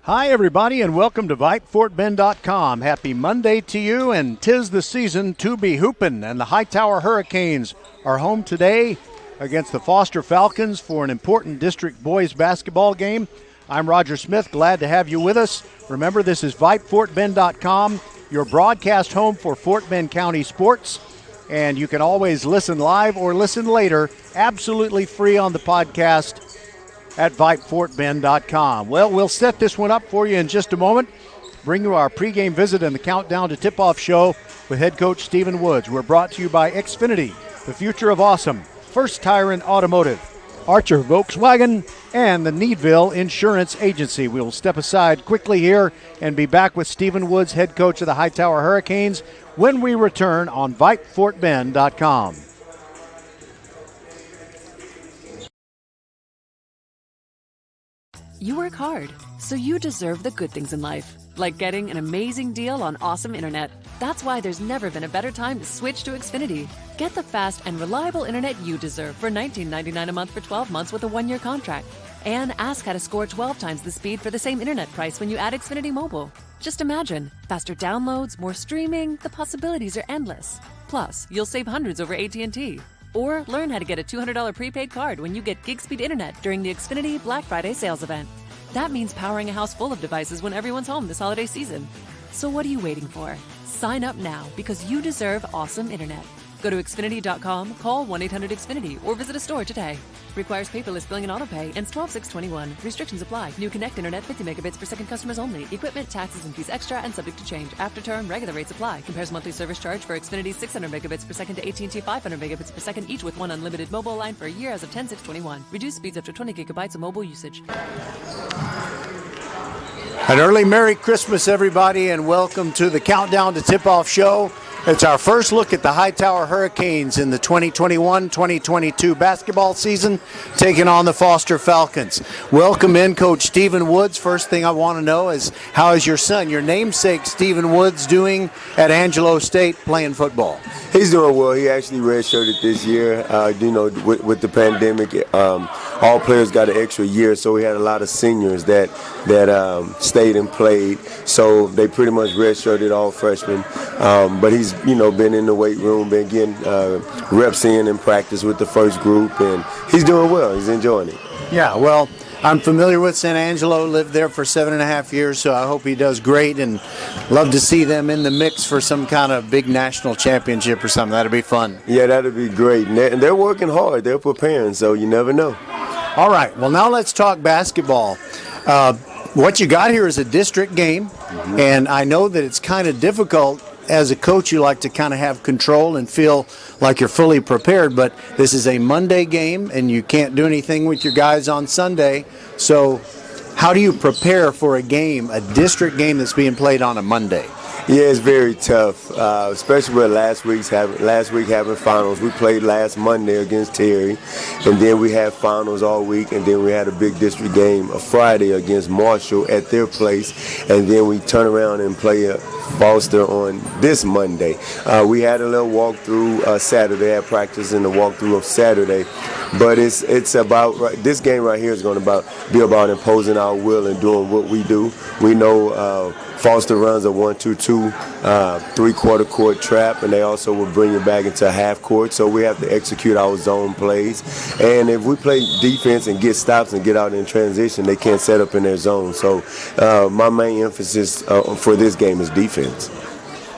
Hi, everybody, and welcome to VypeFortBend.com. Happy Monday to you, and 'tis the season to be hoopin'. And the Hightower Hurricanes are home today against the Foster Falcons for an important district boys basketball game. I'm Roger Smith, glad to have you with us. Remember, this is VypeFortBend.com, your broadcast home for Fort Bend County sports. And you can always listen live or listen later, absolutely free on the podcast at VypeFortBend.com. Well, we'll set this one up for you in just a moment. Bring you our pregame visit and the countdown to tip-off show with head coach Stephen Woods. We're brought to you by Xfinity, the future of awesome, First Tire and Automotive, Archer Volkswagen, and the Needville Insurance Agency. We'll step aside quickly here and be back with Stephen Woods, head coach of the Hightower Hurricanes, when we return on VypeFortBend.com. You work hard, so you deserve the good things in life, like getting an amazing deal on awesome internet. That's why there's never been a better time to switch to Xfinity. Get the fast and reliable internet you deserve for $19.99 a month for 12 months with a 1-year contract. And ask how to score 12 times the speed for the same internet price when you add Xfinity Mobile. Just imagine, faster downloads, more streaming, the possibilities are endless. Plus, you'll save hundreds over AT&T. Or learn how to get a $200 prepaid card when you get gig speed internet during the Xfinity Black Friday sales event. That means powering a house full of devices when everyone's home this holiday season. So what are you waiting for? Sign up now because you deserve awesome internet. Go to Xfinity.com, call 1-800-XFINITY, or visit a store today. Requires paperless billing and autopay, ends 12/6/21. Restrictions apply. New Connect Internet 50 megabits per second customers only. Equipment, taxes, and fees extra and subject to change. After term, regular rates apply. Compares monthly service charge for Xfinity 600 megabits per second to AT&T 500 megabits per second, each with one unlimited mobile line for a year as of 10/6/21. Reduced speeds up to 20 gigabytes of mobile usage. An early Merry Christmas, everybody, and welcome to the Countdown to Tip-Off show. It's our first look at the Hightower Hurricanes in the 2021-2022 basketball season, taking on the Foster Falcons. Welcome in, Coach Stephen Woods. First thing I want to know is, how is your son, your namesake Stephen Woods, doing at Angelo State playing football? He's doing well. He actually redshirted this year. With the pandemic, all players got an extra year, so we had a lot of seniors that stayed and played. So they pretty much redshirted all freshmen. But he's been in the weight room, been getting reps in practice with the first group, and he's doing well. He's enjoying it. Yeah, well, I'm familiar with San Angelo, lived there for 7.5 years, so I hope he does great, and love to see them in the mix for some kind of big national championship or something. That'd be fun. Yeah, that'd be great. And they're working hard. They're preparing, so you never know. All right, well, now let's talk basketball. What you got here is a district game, and I know that it's kind of difficult. As a coach, you like to kind of have control and feel like you're fully prepared, but this is a Monday game, and you can't do anything with your guys on Sunday. So how do you prepare for a game, a district game that's being played on a Monday? Yeah, it's very tough, especially with last week having finals. We played last Monday against Terry, and then we had finals all week, and then we had a big district game a Friday against Marshall at their place, and then we turn around and play Foster on this Monday. We had a little walkthrough Saturday, had practice in the walkthrough of Saturday, but it's about this game right here is going to be about imposing our will and doing what we do. We know Foster runs a 1-2-2 three-quarter court trap, and they also will bring it back into half court, so we have to execute our zone plays. And if we play defense and get stops and get out in transition, they can't set up in their zone. So my main emphasis for this game is defense.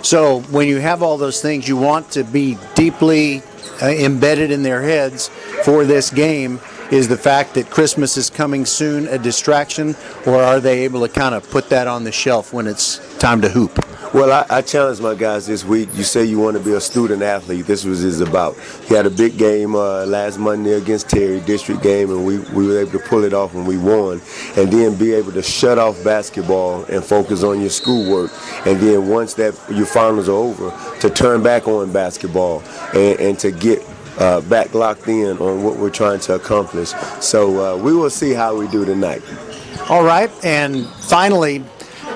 So when you have all those things, you want to be deeply embedded in their heads for this game. Is the fact that Christmas is coming soon a distraction, or are they able to kind of put that on the shelf when it's time to hoop? Well, I challenged my guys this week. You say you want to be a student athlete. This was his about. He had a big game last Monday against Terry, district game, and we were able to pull it off and we won. And then be able to shut off basketball and focus on your schoolwork. And then once your finals are over, to turn back on basketball and to get back locked in on what we're trying to accomplish. So we will see how we do tonight. All right, and finally,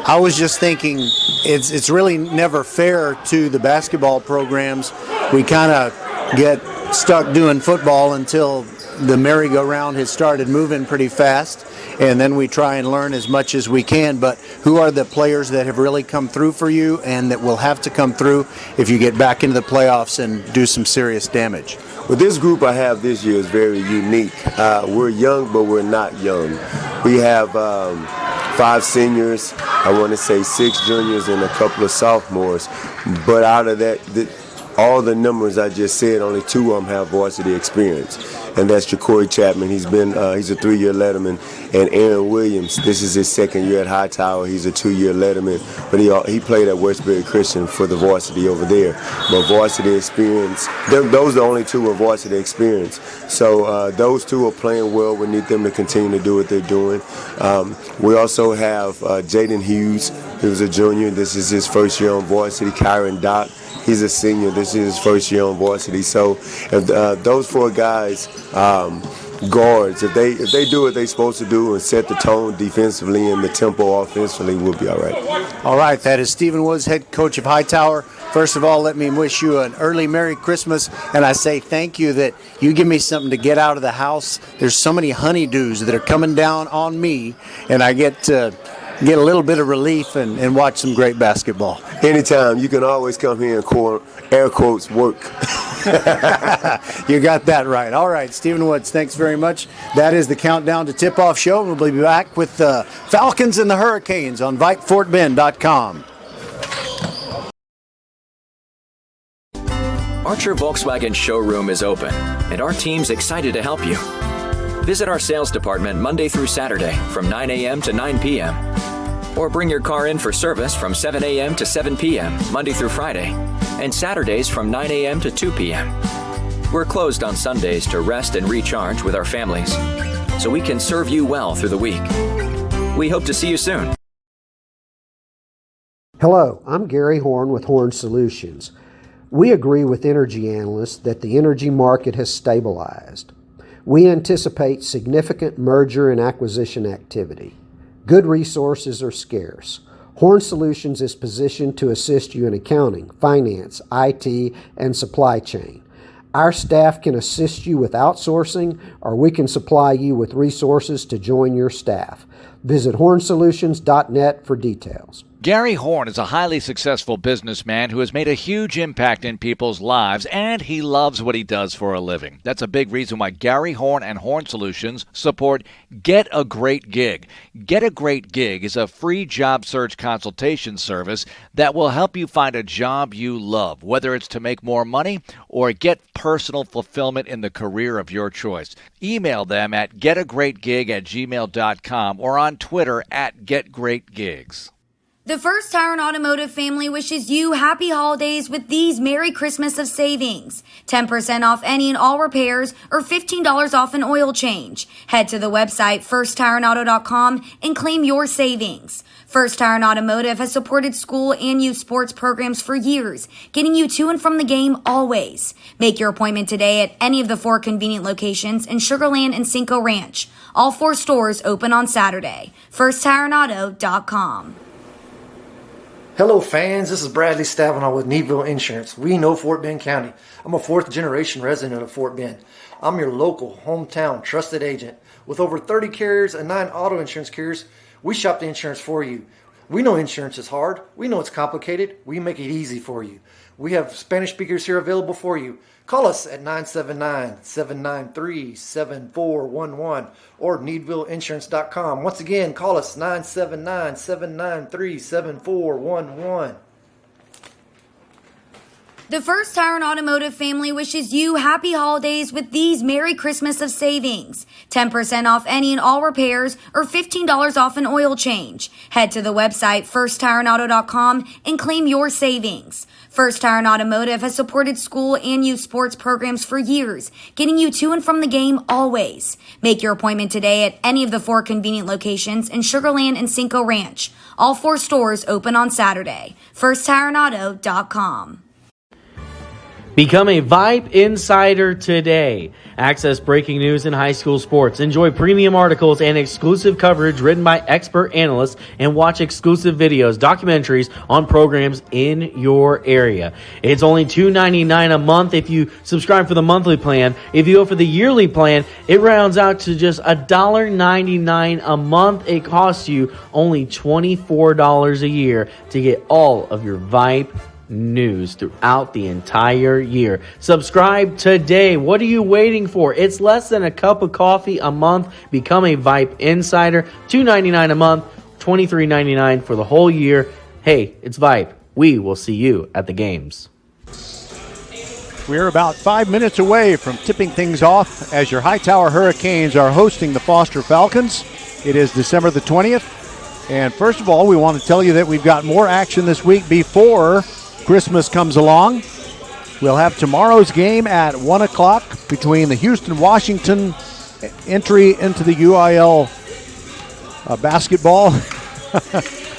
I was just thinking it's really never fair to the basketball programs. We kind of get stuck doing football until the merry-go-round has started moving pretty fast, and then we try and learn as much as we can. But who are the players that have really come through for you and that will have to come through if you get back into the playoffs and do some serious damage? Well, this group I have this year is very unique. We're young, but we're not young. We have 5 seniors, I want to say 6 juniors, and a couple of sophomores. But out of that, all the numbers I just said, only 2 of them have varsity experience, and that's Jacory Chapman. He's a 3-year letterman, and Aaron Williams. This is his 2nd year at Hightower. He's a 2-year letterman, but he played at Westbury Christian for the varsity over there. But varsity experience, those are the only 2 with varsity experience. So those 2 are playing well. We need them to continue to do what they're doing. We also have Jayden Hughes, who's a junior. This is his 1st year on varsity. Kyron Dock. He's a senior. This is his 1st year on varsity. So if those 4 guys, guards, if they do what they're supposed to do and set the tone defensively and the tempo offensively, we'll be all right. All right, that is Stephen Woods, head coach of Hightower. First of all, let me wish you an early Merry Christmas, and I say thank you that you give me something to get out of the house. There's so many honeydews that are coming down on me, and I get to get a little bit of relief and watch some great basketball. Anytime. You can always come here and air quotes work. You got that right. All right, Stephen Woods, thanks very much. That is the Countdown to Tip-Off show. We'll be back with the Falcons and the Hurricanes on VypeFortBend.com. Archer Volkswagen showroom is open, and our team's excited to help you. Visit our sales department Monday through Saturday from 9 a.m. to 9 p.m. Or bring your car in for service from 7 a.m. to 7 p.m. Monday through Friday, and Saturdays from 9 a.m. to 2 p.m. We're closed on Sundays to rest and recharge with our families, so we can serve you well through the week. We hope to see you soon. Hello, I'm Gary Horn with Horn Solutions. We agree with energy analysts that the energy market has stabilized. We anticipate significant merger and acquisition activity. Good resources are scarce. Horn Solutions is positioned to assist you in accounting, finance, IT, and supply chain. Our staff can assist you with outsourcing, or we can supply you with resources to join your staff. Visit hornsolutions.net for details. Gary Horn is a highly successful businessman who has made a huge impact in people's lives, and he loves what he does for a living. That's a big reason why Gary Horn and Horn Solutions support Get a Great Gig. Get a Great Gig is a free job search consultation service that will help you find a job you love, whether it's to make more money or get personal fulfillment in the career of your choice. Email them at getagreatgig@gmail.com or on Twitter at getgreatgigs. The First Tire and Automotive family wishes you happy holidays with these Merry Christmas of savings. 10% off any and all repairs or $15 off an oil change. Head to the website firsttireandauto.com and claim your savings. First Tire and Automotive has supported school and youth sports programs for years, getting you to and from the game always. Make your appointment today at any of the 4 convenient locations in Sugar Land and Cinco Ranch. All 4 stores open on Saturday. firsttireandauto.com. Hello fans, this is Bradley Stavanaugh with Needville Insurance. We know Fort Bend County. I'm a 4th generation resident of Fort Bend. I'm your local, hometown, trusted agent. With over 30 carriers and 9 auto insurance carriers, we shop the insurance for you. We know insurance is hard. We know it's complicated. We make it easy for you. We have Spanish speakers here available for you. Call us at 979-793-7411 or needvilleinsurance.com. Once again, call us 979-793-7411. The First Tire and Automotive family wishes you happy holidays with these Merry Christmas of savings. 10% off any and all repairs or $15 off an oil change. Head to the website firsttireandauto.com and claim your savings. First Tire and Automotive has supported school and youth sports programs for years, getting you to and from the game always. Make your appointment today at any of the 4 convenient locations in Sugar Land and Cinco Ranch. All 4 stores open on Saturday. firsttireandauto.com. Become a Vype Insider today. Access breaking news in high school sports. Enjoy premium articles and exclusive coverage written by expert analysts, and watch exclusive videos, documentaries on programs in your area. It's only $2.99 a month if you subscribe for the monthly plan. If you go for the yearly plan, it rounds out to just $1.99 a month. It costs you only $24 a year to get all of your Vype news throughout the entire year. Subscribe today. What are you waiting for? It's less than a cup of coffee a month. Become a Vype Insider. $2.99 a month, $23.99 for the whole year. Hey, it's Vype. We will see you at the games. We're about 5 minutes away from tipping things off as your Hightower Hurricanes are hosting the Foster Falcons. It is December the 20th. And first of all, we want to tell you that we've got more action this week before Christmas comes along. We'll have tomorrow's game at 1 o'clock between the Houston-Washington entry into the UIL basketball.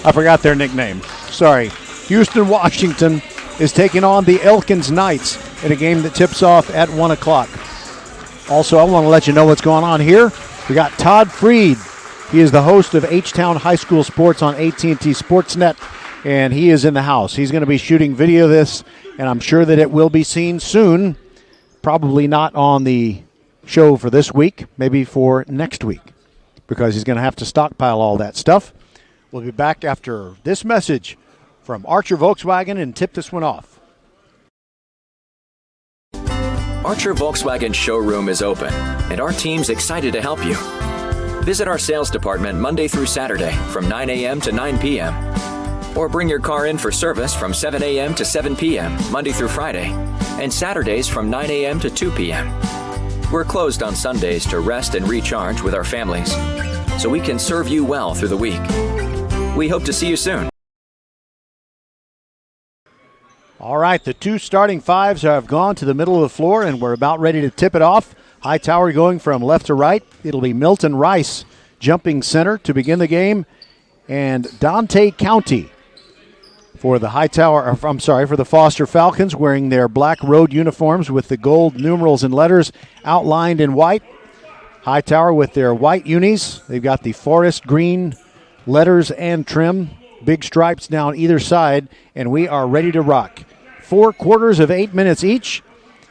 I forgot their nickname. Sorry. Houston-Washington is taking on the Elkins Knights in a game that tips off at 1 o'clock. Also, I want to let you know what's going on here. We got Todd Freed. He is the host of H-Town High School Sports on AT&T Sportsnet, and he is in the house. He's going to be shooting video of this, and I'm sure that it will be seen soon. Probably not on the show for this week, maybe for next week, because he's going to have to stockpile all that stuff. We'll be back after this message from Archer Volkswagen and tip this one off. Archer Volkswagen showroom is open, and our team's excited to help you. Visit our sales department Monday through Saturday from 9 a.m. to 9 p.m. Or bring your car in for service from 7 a.m. to 7 p.m. Monday through Friday, and Saturdays from 9 a.m. to 2 p.m. We're closed on Sundays to rest and recharge with our families, so we can serve you well through the week. We hope to see you soon. All right, the two starting fives have gone to the middle of the floor, and we're about ready to tip it off. Hightower going from left to right. It'll be Milton Rice jumping center to begin the game, and Dante County for the for the Foster Falcons, wearing their black road uniforms with the gold numerals and letters outlined in white. Hightower with their white unis. They've got the forest green letters and trim, big stripes down either side, and we are ready to rock. 4 quarters of 8 minutes each.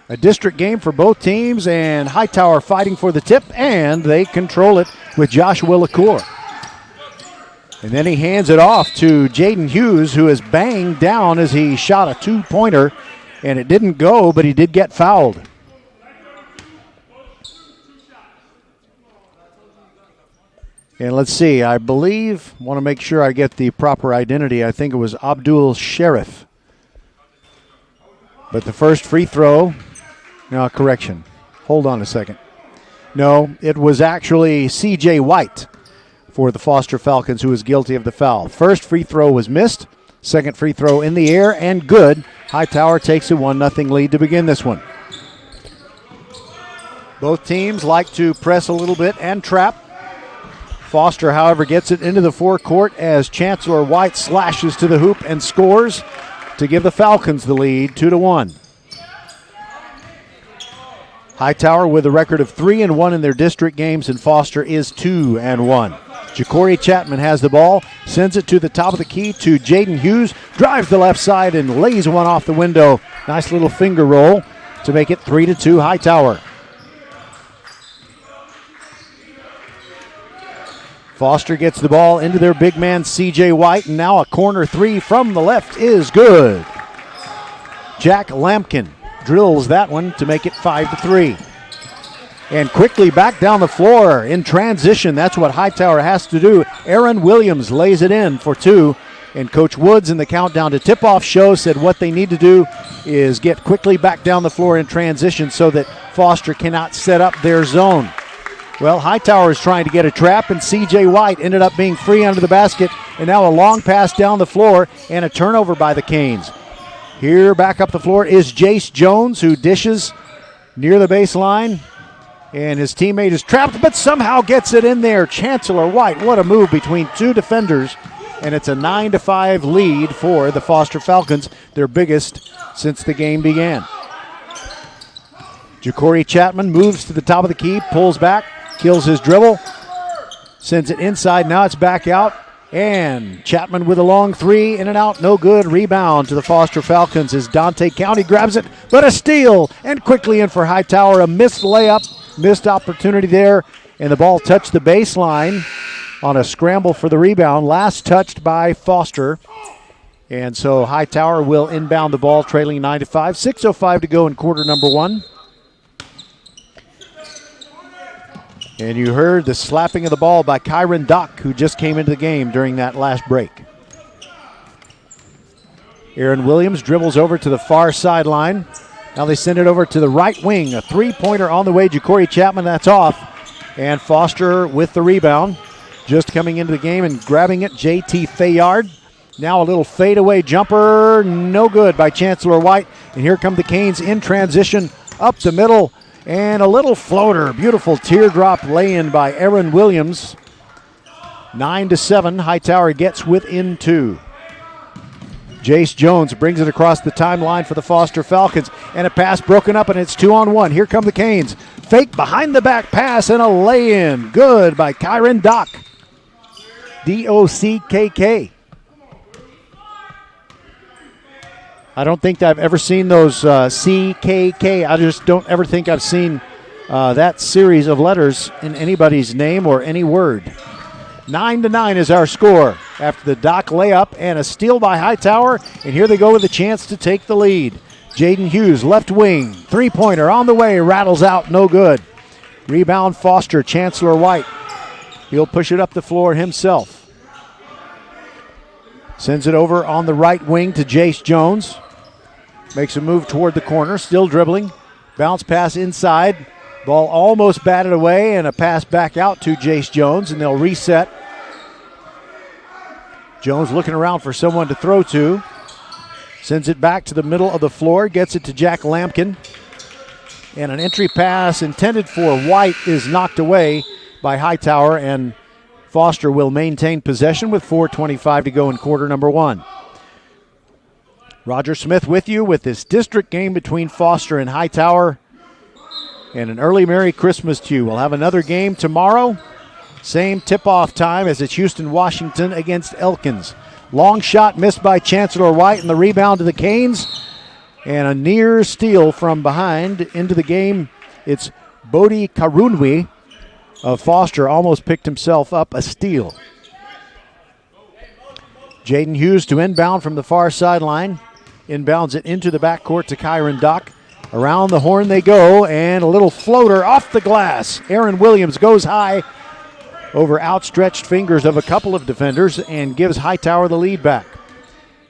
A district game for both teams, and Hightower fighting for the tip, and they control it with Joshua LaCour. And then he hands it off to Jayden Hughes, who is banged down as he shot a 2-pointer, and it didn't go, but he did get fouled. And let's see, I want to make sure I get the proper identity. I think it was Abdul Sheriff. But the first free throw, no, correction. Hold on a second. No, it was actually C.J. White for the Foster Falcons, who was guilty of the foul. First free throw was missed. Second free throw in the air and good. Hightower takes a 1-0 lead to begin this one. Both teams like to press a little bit and trap. Foster, however, gets it into the forecourt as Chancellor White slashes to the hoop and scores to give the Falcons the lead, 2-1. Hightower with a record of 3-1 in their district games, and Foster is 2-1. Ja'Cory Chapman has the ball, sends it to the top of the key to Jayden Hughes, drives the left side and lays one off the window. Nice little finger roll to make it 3-2 Hightower. Foster gets the ball into their big man C.J. White, and now a corner three from the left is good. Jack Lampkin drills that one to make it 5-3. And quickly back down the floor in transition. That's what Hightower has to do. Aaron Williams lays it in for 2. And Coach Woods in the countdown to tip-off show said what they need to do is get quickly back down the floor in transition so that Foster cannot set up their zone. Well, Hightower is trying to get a trap, and C.J. White ended up being free under the basket. And now a long pass down the floor and a turnover by the Canes. Here back up the floor is Jace Jones, who dishes near the baseline. And his teammate is trapped, but somehow gets it in there. Chancellor White, what a move between two defenders. And it's a 9-5 lead for the Foster Falcons, their biggest since the game began. Ja'Cory Chapman moves to the top of the key, pulls back, kills his dribble, sends it inside. Now it's back out. And Chapman with a long three, in and out, no good. Rebound to the Foster Falcons as Dante County grabs it, but a steal, and quickly in for Hightower. A missed layup, missed opportunity there, and the ball touched the baseline on a scramble for the rebound. Last touched by Foster. And so Hightower will inbound the ball, trailing 9-5. 6:05 to go in quarter number one. And you heard the slapping of the ball by Kyron Dock, who just came into the game during that last break. Aaron Williams dribbles over to the far sideline. Now they send it over to the right wing. A three-pointer on the way. Ja'Cory Chapman, that's off. And Foster with the rebound. Just coming into the game and grabbing it, J.T. Fayard. Now a little fadeaway jumper. No good by Chancellor White. And here come the Canes in transition up the middle. And a little floater. Beautiful teardrop lay-in by Aaron Williams. 9-7. Hightower gets within 2. Jace Jones brings it across the timeline for the Foster Falcons. And a pass broken up, and it's 2-on-1. Here come the Canes. Fake behind the back pass and a lay-in. Good by Kyron Dock. D-O-C-K-K. I don't think I've ever seen those CKK. I just don't ever think I've seen that series of letters in anybody's name or any word. 9-9 is our score after the Dock layup and a steal by Hightower. And here they go with a chance to take the lead. Jayden Hughes, left wing, three-pointer on the way, rattles out, no good. Rebound Foster, Chancellor White. He'll push it up the floor himself. Sends it over on the right wing to Jace Jones. Makes a move toward the corner, still dribbling. Bounce pass inside. Ball almost batted away, and a pass back out to Jace Jones, and they'll reset. Jones looking around for someone to throw to. Sends it back to the middle of the floor, gets it to Jack Lampkin. And an entry pass intended for White is knocked away by Hightower, and Foster will maintain possession with 4:25 to go in quarter number one. Roger Smith with you with this district game between Foster and Hightower. And an early Merry Christmas to you. We'll have another game tomorrow. Same tip-off time as it's Houston-Washington against Elkins. Long shot missed by Chancellor White, and the rebound to the Canes. And a near steal from behind into the game. It's Bodie Karunwi of Foster almost picked himself up a steal. Jayden Hughes to inbound from the far sideline. Inbounds it into the backcourt to Kyron Dock. Around the horn they go, and a little floater off the glass. Aaron Williams goes high over outstretched fingers of a couple of defenders and gives Hightower the lead back.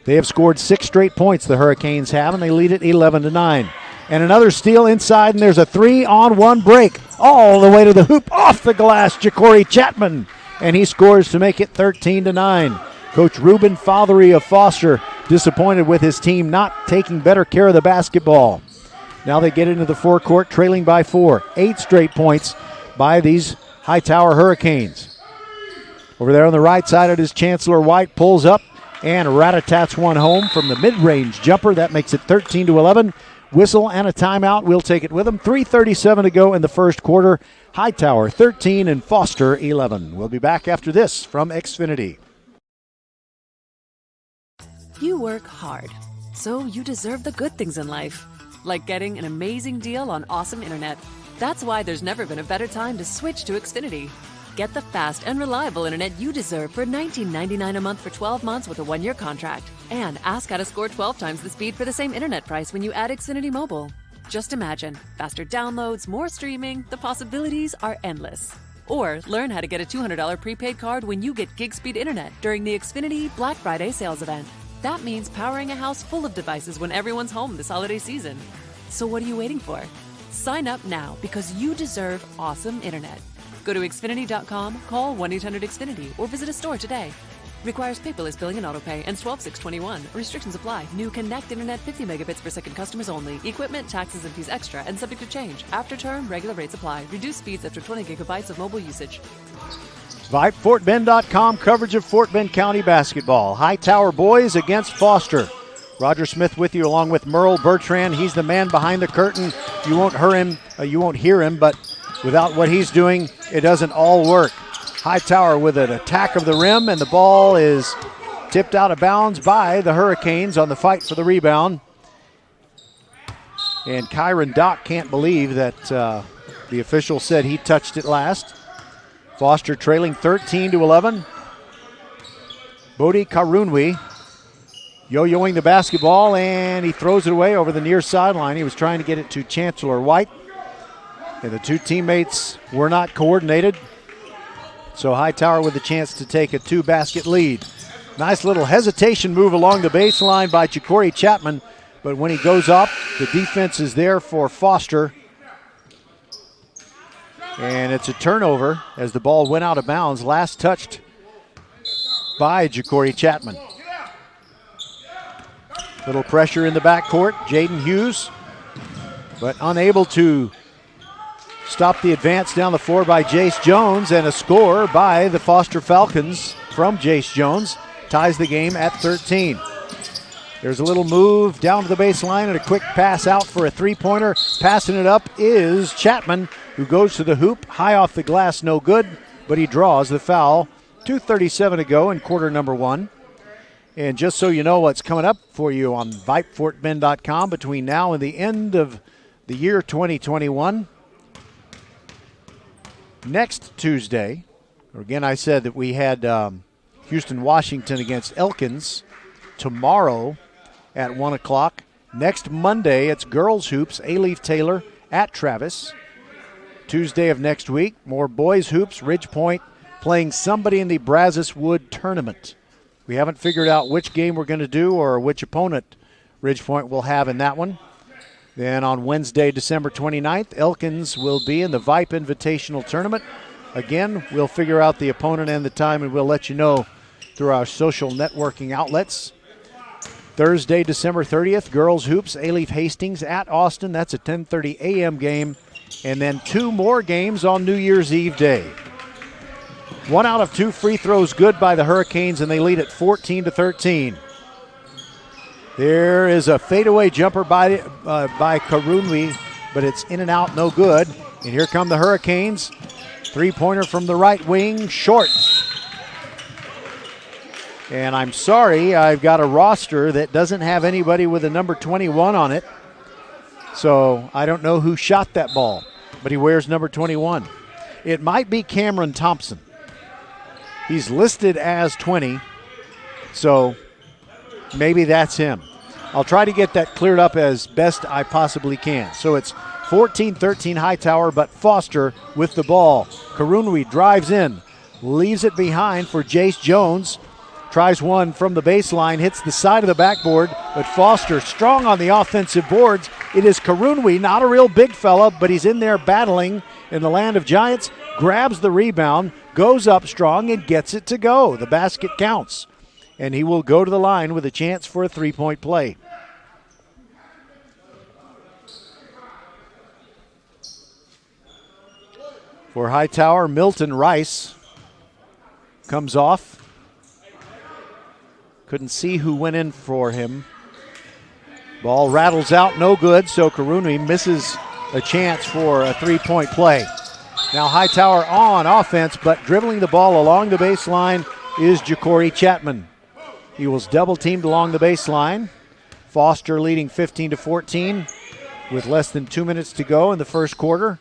They have scored 6 straight points, the Hurricanes have, and they lead it 11-9. And another steal inside, and there's a 3-on-1 break all the way to the hoop, off the glass, Ja'Cory Chapman, and he scores to make it 13-9. Coach Ruben Fothery of Foster disappointed with his team not taking better care of the basketball. Now they get into the forecourt, trailing by 4. 8 straight points by these Hightower Hurricanes. Over there on the right side, it is Chancellor White, pulls up and rat-a-tats one home from the mid-range jumper. That makes it 13-11. Whistle and a timeout. We'll take it with them. 3:37 to go in the first quarter. Hightower 13 and Foster 11. We'll be back after this from Xfinity. You work hard, so you deserve the good things in life, like getting an amazing deal on awesome internet. That's why there's never been a better time to switch to Xfinity. Get the fast and reliable internet you deserve for $19.99 a month for 12 months with a 1-year contract. And ask how to score 12 times the speed for the same internet price when you add Xfinity Mobile. Just imagine, faster downloads, more streaming, the possibilities are endless. Or learn how to get a $200 prepaid card when you get gig speed internet during the Xfinity Black Friday sales event. That means powering a house full of devices when everyone's home this holiday season. So what are you waiting for? Sign up now because you deserve awesome internet. Go to Xfinity.com, call 1-800-XFINITY, or visit a store today. Requires paperless billing and autopay. Ends 12/6/21. Restrictions apply. New Connect Internet 50 megabits per second customers only. Equipment, taxes, and fees extra and subject to change. After term, regular rates apply. Reduced speeds after 20 gigabytes of mobile usage. VypeFortBend.com coverage of Fort Bend County basketball. Hightower boys against Foster. Roger Smith with you, along with Merle Bertrand. He's the man behind the curtain. You won't hear him, but without what he's doing, it doesn't all work. Hightower with an attack of the rim, and the ball is tipped out of bounds by the Hurricanes on the fight for the rebound. And Kyron Dock can't believe that the official said he touched it last. Foster trailing 13-11. Bodie Karunwi yo-yoing the basketball, and he throws it away over the near sideline. He was trying to get it to Chancellor White, and the two teammates were not coordinated. So Hightower with a chance to take a 2-basket lead. Nice little hesitation move along the baseline by Ja'Cory Chapman, but when he goes up, the defense is there for Foster. And it's a turnover as the ball went out of bounds, last touched by Ja'Cory Chapman. Little pressure in the backcourt. Jayden Hughes, but unable to stop the advance down the floor by Jace Jones, and a score by the Foster Falcons from Jace Jones ties the game at 13. There's a little move down to the baseline and a quick pass out for a three-pointer. Passing it up is Chapman, who goes to the hoop, high off the glass, no good, but he draws the foul. 2:37 to go in quarter number one. And just so you know what's coming up for you on VypeFortBend.com between now and the end of the year 2021. Next Tuesday, again, I said that we had Houston, Washington against Elkins tomorrow at 1 o'clock. Next Monday, it's girls hoops, A-Leaf Taylor at Travis. Tuesday of next week, more boys hoops, Ridgepoint playing somebody in the Brazos Wood tournament. We haven't figured out which game we're going to do or which opponent Ridgepoint will have in that one. Then on Wednesday, December 29th, Elkins will be in the Vype Invitational Tournament. Again, we'll figure out the opponent and the time, and we'll let you know through our social networking outlets. Thursday, December 30th, girls hoops, A-Leaf Hastings at Austin. That's a 10:30 a.m. game. And then two more games on New Year's Eve day. 1 out of 2 free throws good by the Hurricanes, and they lead at 14-13. There is a fadeaway jumper by Karunwi, but it's in and out, no good. And here come the Hurricanes. Three-pointer from the right wing, short. And I'm sorry, I've got a roster that doesn't have anybody with a number 21 on it. So I don't know who shot that ball, but he wears number 21. It might be Cameron Thompson. He's listed as 20, so maybe that's him. I'll try to get that cleared up as best I possibly can. So it's 14-13 Hightower, but Foster with the ball. Karunwi drives in, leaves it behind for Jace Jones. Tries one from the baseline, hits the side of the backboard, but Foster strong on the offensive boards. It is Karunwi, not a real big fella, but he's in there battling in the land of giants, grabs the rebound, goes up strong, and gets it to go. The basket counts, and he will go to the line with a chance for a three-point play. For Hightower, Milton Rice comes off. Couldn't see who went in for him. Ball rattles out, no good, so Karunwi misses a chance for a three-point play. Now Hightower on offense, but dribbling the ball along the baseline is Ja'Cory Chapman. He was double-teamed along the baseline. Foster leading 15-14 with less than 2 minutes to go in the first quarter.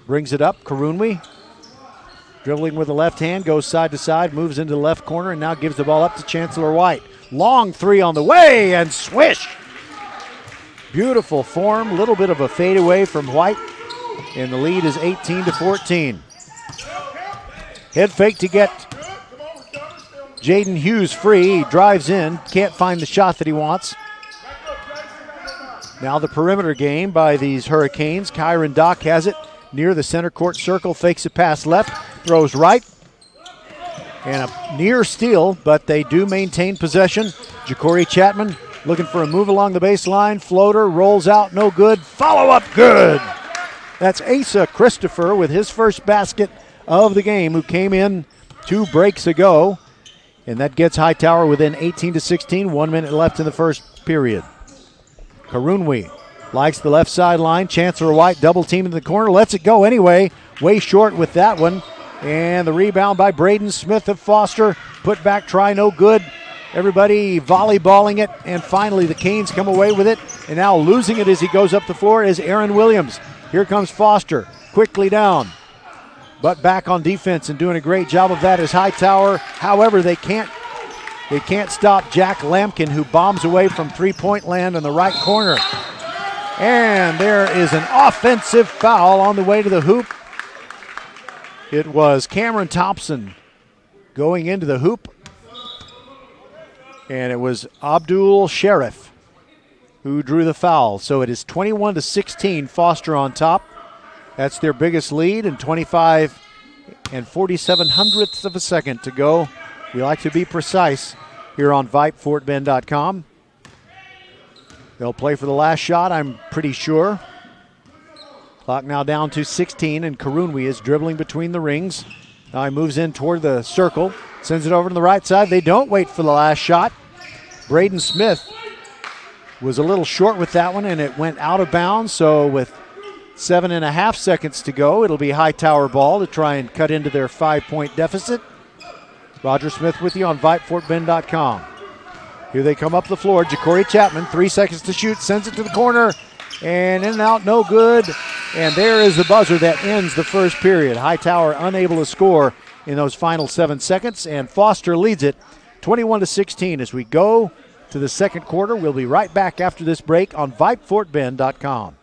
Brings it up, Karunwi. Dribbling with the left hand, goes side to side, moves into the left corner, and now gives the ball up to Chancellor White. Long three on the way, and swish! Beautiful form, little bit of a fadeaway from White, and the lead is 18-14. Head fake to get Jayden Hughes free. He drives in, can't find the shot that he wants. Now the perimeter game by these Hurricanes. Kyron Dock has it near the center court circle, fakes a pass left, throws right, and a near steal, but they do maintain possession. Ja'Cory Chapman looking for a move along the baseline. Floater rolls out, no good. Follow-up, good. That's Asa Christopher with his first basket of the game, who came in 2 breaks ago. And that gets Hightower within 18-16. 1 minute left in the first first period. Karunwi likes the left sideline. Chancellor White double team in the corner. Lets it go anyway. Way short with that one. And the rebound by Braden Smith of Foster. Put back try, no good. Everybody volleyballing it. And finally the Canes come away with it. And now losing it as he goes up the floor is Aaron Williams. Here comes Foster. Quickly down. But back on defense and doing a great job of that is Hightower. However, they can't stop Jack Lampkin, who bombs away from three-point land in the right corner. And there is an offensive foul on the way to the hoop. It was Cameron Thompson going into the hoop. And it was Abdul Sheriff who drew the foul. So it is 21-16, Foster on top. That's their biggest lead, and 25 and 47/100ths of a second to go. We like to be precise here on VypeFortBend.com. They'll play for the last shot, I'm pretty sure. Clock now down to 16, and Karunwi is dribbling between the rings. Now he moves in toward the circle, sends it over to the right side. They don't wait for the last shot. Braden Smith was a little short with that one, and it went out of bounds. So with 7.5 seconds to go, it'll be Hightower ball to try and cut into their 5-point deficit. Roger Smith with you on VypeFortBend.com. Here they come up the floor. Ja'Cory Chapman, 3 seconds to shoot, sends it to the corner, and in and out, no good. And there is the buzzer that ends the first period. Hightower unable to score in those final 7 seconds, and Foster leads it 21-16 as we go to the second quarter. We'll be right back after this break on VypeFortBend.com.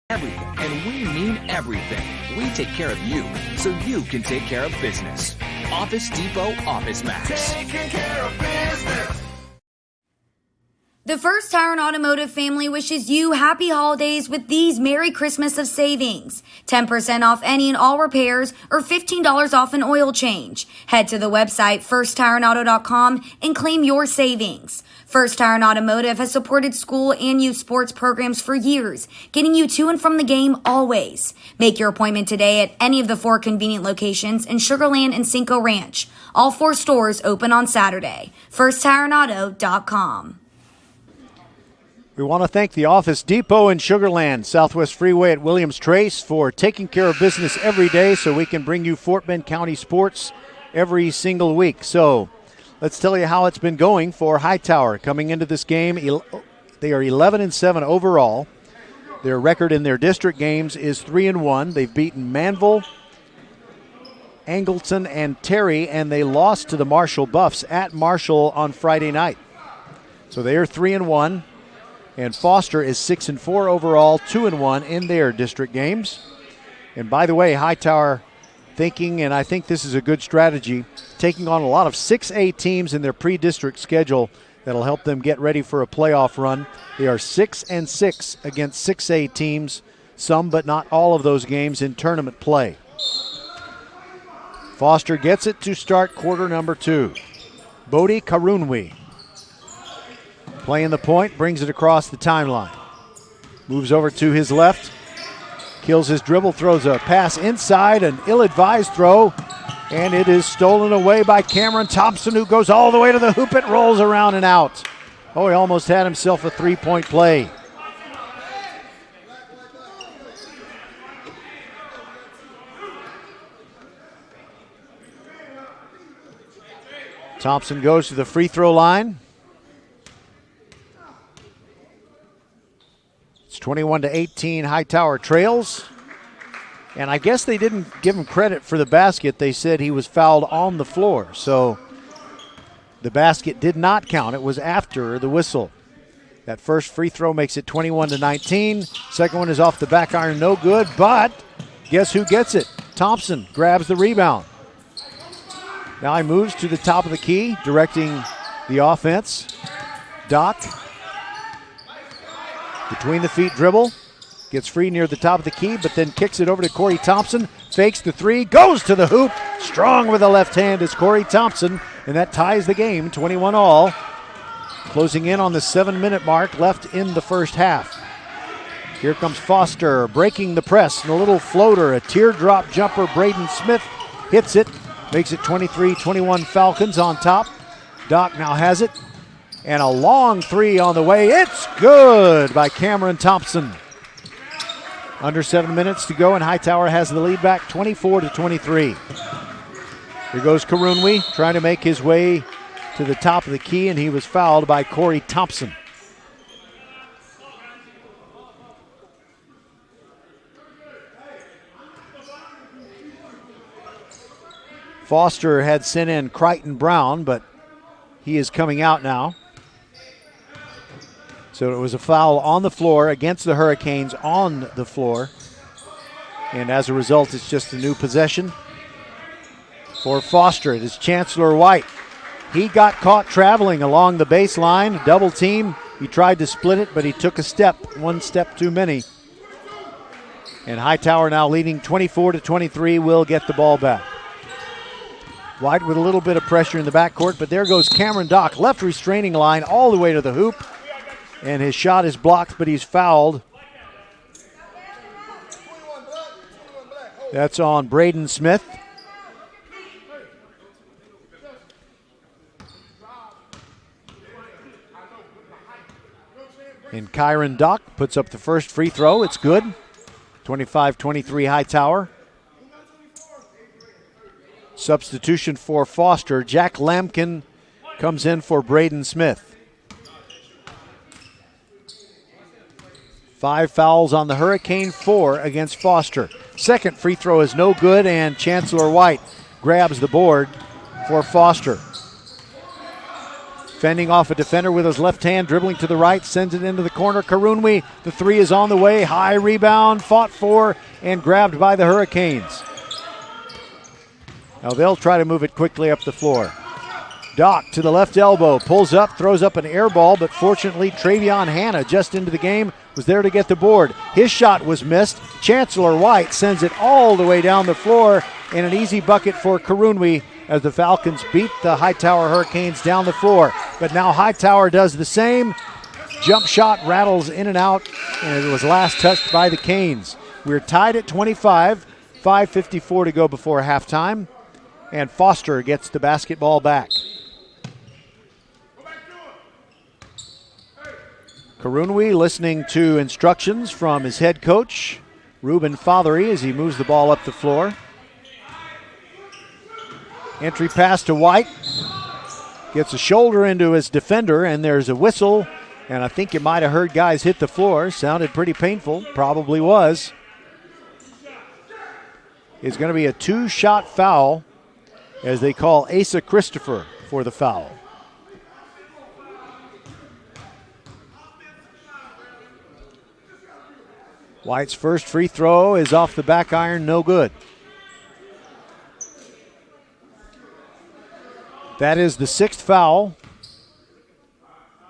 Everything, and we mean everything. We take care of you, so you can take care of business. Office Depot Office Max. Taking care of business. The First Tire and Automotive family wishes you happy holidays with these Merry Christmas of savings. 10% off any and all repairs or $15 off an oil change. Head to the website firsttireandauto.com and claim your savings. First Tire and Automotive has supported school and youth sports programs for years, getting you to and from the game always. Make your appointment today at any of the 4 convenient locations in Sugar Land and Cinco Ranch. All 4 stores open on Saturday. FirstTireandAuto.com. We want to thank the Office Depot in Sugar Land, Southwest Freeway at Williams Trace, for taking care of business every day so we can bring you Fort Bend County sports every single week. So let's tell you how it's been going for Hightower. Coming into this game, they are 11-7 overall. Their record in their district games is 3-1. They've beaten Manville, Angleton, and Terry, and they lost to the Marshall Buffs at Marshall on Friday night. So they are 3-1. And Foster is 6-4 overall, 2-1 in their district games. And by the way, Hightower thinking, and I think this is a good strategy, taking on a lot of 6A teams in their pre-district schedule that'll help them get ready for a playoff run. They are 6-6 against 6A teams, some but not all of those games in tournament play. Foster gets it to start quarter number 2. Bodie Karunwi playing the point, brings it across the timeline. Moves over to his left, kills his dribble, throws a pass inside, an ill-advised throw, and it is stolen away by Cameron Thompson, who goes all the way to the hoop. It rolls around and out. Oh, he almost had himself a 3-point play. Thompson goes to the free throw line. It's 21-18, Hightower trails. And I guess they didn't give him credit for the basket. They said he was fouled on the floor. So the basket did not count. It was after the whistle. That first free throw makes it 21-19. Second one is off the back iron, no good. But guess who gets it? Thompson grabs the rebound. Now he moves to the top of the key, directing the offense. Doc. Between the feet dribble, gets free near the top of the key, but then kicks it over to Corey Thompson. fakes the three, goes to the hoop. Strong with the left hand is Corey Thompson, and that ties the game, 21-all. Closing in on the 7-minute mark left in the first half. Here comes Foster breaking the press, and a little floater, a teardrop jumper. Braden Smith hits it, makes it 23-21 Falcons on top. Doc now has it, and a long three on the way. It's good by Cameron Thompson. Under 7 minutes to go, and Hightower has the lead back 24-23. Here goes Karunwi trying to make his way to the top of the key, and he was fouled by Corey Thompson. Foster had sent in Crichton Brown, but he is coming out now. So it was a foul on the floor against the Hurricanes on the floor. And as a result, it's just a new possession for Foster. It is Chancellor White. He got caught traveling along the baseline. Double team. He tried to split it, but he took a step. One step too many. And Hightower now leading 24-23 will get the ball back. White with a little bit of pressure in the backcourt, but there goes Cameron Dock. Left restraining line all the way to the hoop. And his shot is blocked, but he's fouled. That's on Braden Smith. And Kyron Dock puts up the first free throw. It's good. 25-23 Hightower. Substitution for Foster. Jack Lampkin comes in for Braden Smith. 5 fouls on the Hurricane, 4 against Foster. Second free throw is no good, and Chancellor White grabs the board for Foster. Fending off a defender with his left hand, dribbling to the right, sends it into the corner. Karunwi, the three is on the way. High rebound, fought for, and grabbed by the Hurricanes. Now they'll try to move it quickly up the floor. Doc to the left elbow, pulls up, throws up an air ball, but fortunately Travion Hanna, just into the game, was there to get the board. His shot was missed. Chancellor White sends it all the way down the floor, and an easy bucket for Karunwi as the Falcons beat the Hightower Hurricanes down the floor. But now Hightower does the same. Jump shot rattles in and out, and it was last touched by the Canes. We're tied at 25, 5:54 to go before halftime, and Foster gets the basketball back. Karunwi listening to instructions from his head coach, Ruben Fothery, as he moves the ball up the floor. Entry pass to White. Gets a shoulder into his defender, and there's a whistle. And I think you might have heard guys hit the floor. Sounded pretty painful. Probably was. It's going to be a 2-shot foul as they call Asa Christopher for the foul. White's first free throw is off the back iron, no good. That is the 6th foul.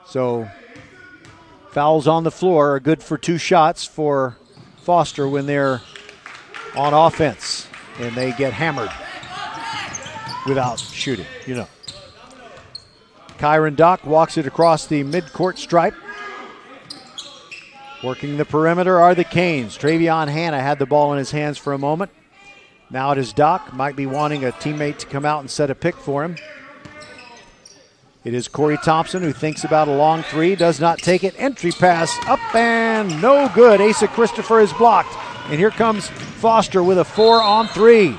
So fouls on the floor are good for 2 shots for Foster when they're on offense and they get hammered without shooting, you know. Kyron Dock walks it across the midcourt stripe. Working the perimeter are the Canes. Travion Hanna had the ball in his hands for a moment. Now it is Doc. Might be wanting a teammate to come out and set a pick for him. It is Corey Thompson who thinks about a long three. Does not take it. Entry pass up and no good. Asa Christopher is blocked. And here comes Foster with a 4-on-3.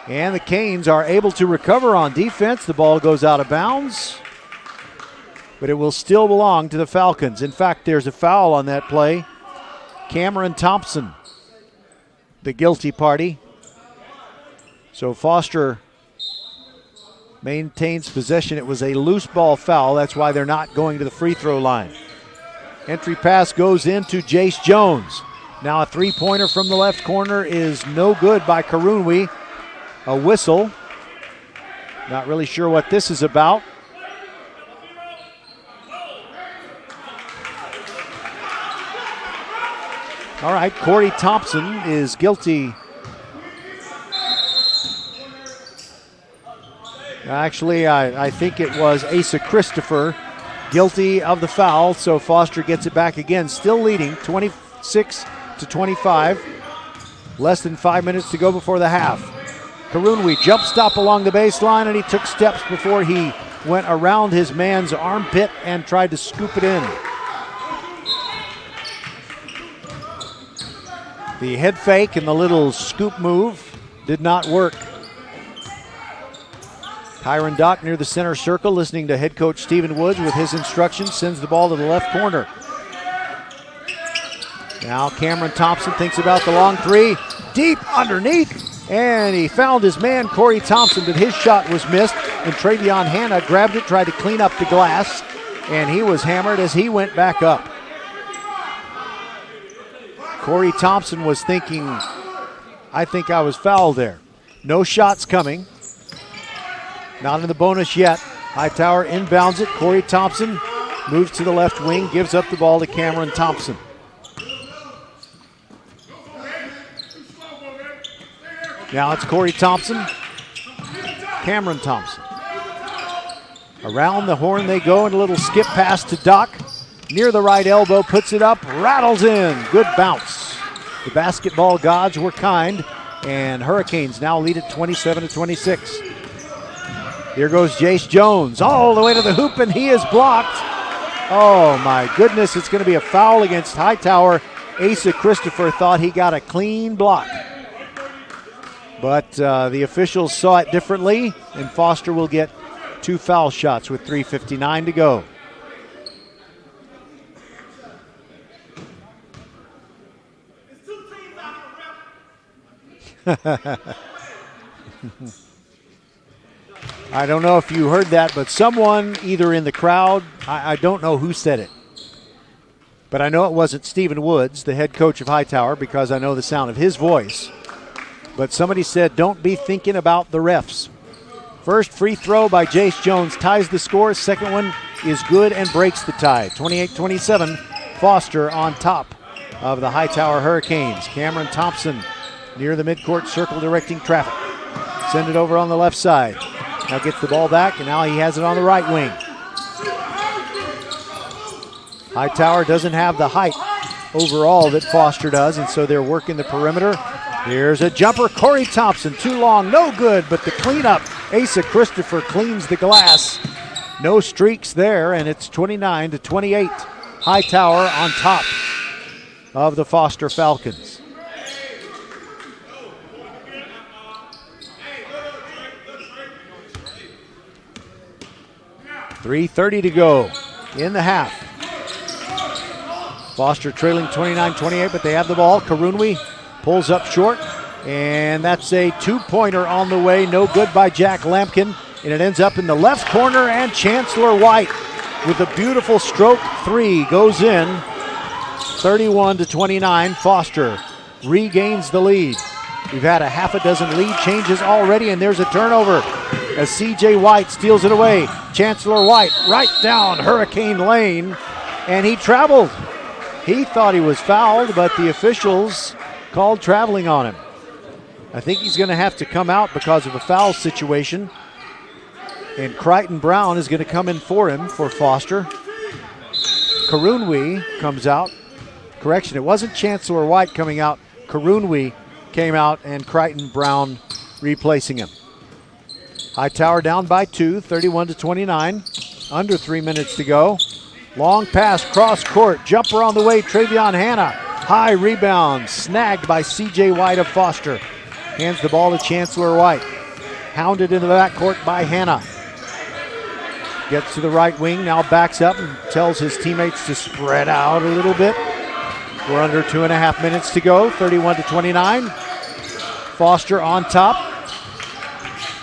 And the Canes are able to recover on defense. The ball goes out of bounds, but it will still belong to the Falcons. In fact, there's a foul on that play. Cameron Thompson, the guilty party. So Foster maintains possession. It was a loose ball foul. That's why they're not going to the free throw line. Entry pass goes into Jace Jones. Now a three-pointer from the left corner is no good by Karunwi. A whistle. Not really sure what this is about. All right, Corey Thompson is guilty Actually, I think it was Asa Christopher guilty of the foul, so Foster gets it back again, still leading 26-25. Less than 5 minutes to go before the half. Karunwi jump stop along the baseline, and he took steps before he went around his man's armpit and tried to scoop it in. The head fake and the little scoop move did not work. Kyron Dock near the center circle, listening to head coach Stephen Woods with his instructions, sends the ball to the left corner. Now Cameron Thompson thinks about the long three, deep underneath, and he found his man Corey Thompson, but his shot was missed, and Travion Hanna grabbed it, tried to clean up the glass, and he was hammered as he went back up. Corey Thompson was thinking, I think I was fouled there. No shots coming. Not in the bonus yet. Hightower inbounds it. Corey Thompson moves to the left wing, gives up the ball to Cameron Thompson. Now it's Corey Thompson, Cameron Thompson. Around the horn they go, and a little skip pass to Doc. Near the right elbow, puts it up, rattles in. Good bounce. The basketball gods were kind, and Hurricanes now lead at 27-26. Here goes Jace Jones all the way to the hoop, and he is blocked. Oh my goodness, it's going to be a foul against Hightower. Asa Christopher thought he got a clean block. But the officials saw it differently, and Foster will get 2 foul shots with 3:59 to go. I don't know if you heard that, but someone either in the crowd, I don't know who said it, but I know it wasn't Stephen Woods, the head coach of Hightower, because I know the sound of his voice. But somebody said, don't be thinking about the refs. First free throw by Jace Jones ties the score. Second one is good and breaks the tie. 28-27, Foster on top of the Hightower Hurricanes. Cameron Thompson near the midcourt circle directing traffic. Send it over on the left side. Now gets the ball back, and now he has it on the right wing. Hightower doesn't have the height overall that Foster does, and so they're working the perimeter. Here's a jumper. Corey Thompson, too long, no good, but the cleanup. Asa Christopher cleans the glass. No streaks there, and it's 29-28. Hightower on top of the Foster Falcons. 3:30 to go in the half. Foster trailing 29-28, but they have the ball. Karunwi pulls up short, and that's a two-pointer on the way. No good by Jack Lampkin, and it ends up in the left corner, and Chancellor White with a beautiful stroke three goes in. 31-29, Foster regains the lead. We've had a half a dozen lead changes already, and there's a turnover as C.J. White steals it away. Chancellor White right down Hurricane Lane, and he traveled. He thought he was fouled, but the officials called traveling on him. I think he's going to have to come out because of a foul situation, and Crichton Brown is going to come in for him for Foster. Karunwi comes out. Correction, it wasn't Chancellor White coming out. Karunwi came out, and Crichton Brown replacing him. Hightower down by 2, 31-29. Under 3 minutes to go. Long pass, cross court, jumper on the way, Travion Hanna. High rebound, snagged by C.J. White of Foster. Hands the ball to Chancellor White. Hounded into the backcourt by Hanna. Gets to the right wing, now backs up and tells his teammates to spread out a little bit. We're under 2.5 minutes to go, 31-29. Foster on top.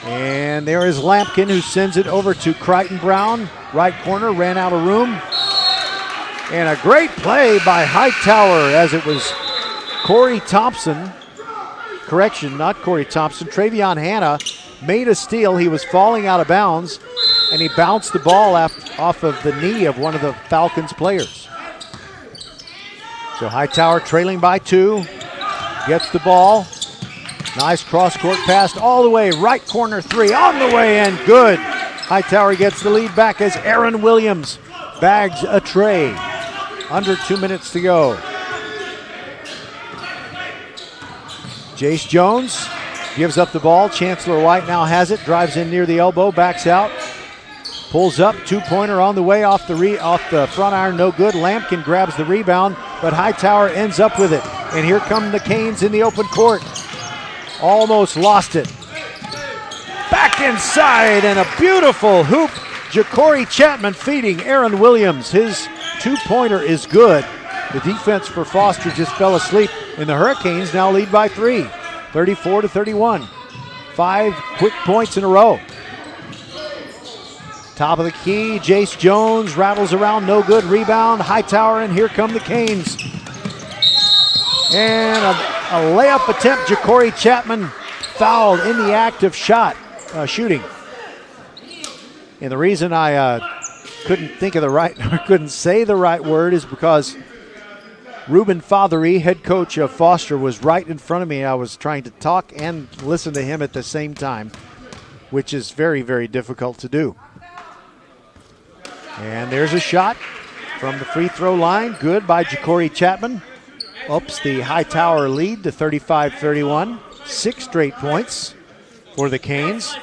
And there is Lampkin, who sends it over to Crichton Brown. Right corner, ran out of room. And a great play by Hightower, as it was Corey Thompson. Correction, not Corey Thompson. Travion Hanna made a steal. He was falling out of bounds, and he bounced the ball off of the knee of one of the Falcons players. So Hightower trailing by 2, gets the ball, Nice cross-court pass all the way, right corner three, on the way in, good. Hightower gets the lead back as Aaron Williams bags a tray. Under 2 minutes to go. Jace Jones gives up the ball. Chancellor White now has it, drives in near the elbow, backs out. Pulls up, two-pointer on the way off the front iron, no good. Lampkin grabs the rebound, but Hightower ends up with it. And here come the Canes in the open court. Almost lost it. Back inside, and a beautiful hoop. Ja'Cory Chapman feeding Aaron Williams. His two-pointer is good. The defense for Foster just fell asleep, and the Hurricanes now lead by 3, 34-31. 5 quick points in a row. Top of the key, Jace Jones rattles around, no good. Rebound, Hightower, and here come the Canes. And a layup attempt. Ja'Cory Chapman fouled in the act of shooting. And the reason I couldn't say the right word is because Ruben Fothery, head coach of Foster, was right in front of me. I was trying to talk and listen to him at the same time, which is very, very difficult to do. And there's a shot from the free throw line. Good by Ja'Cory Chapman. Ups the Hightower lead to 35-31. 6 straight points for the Canes.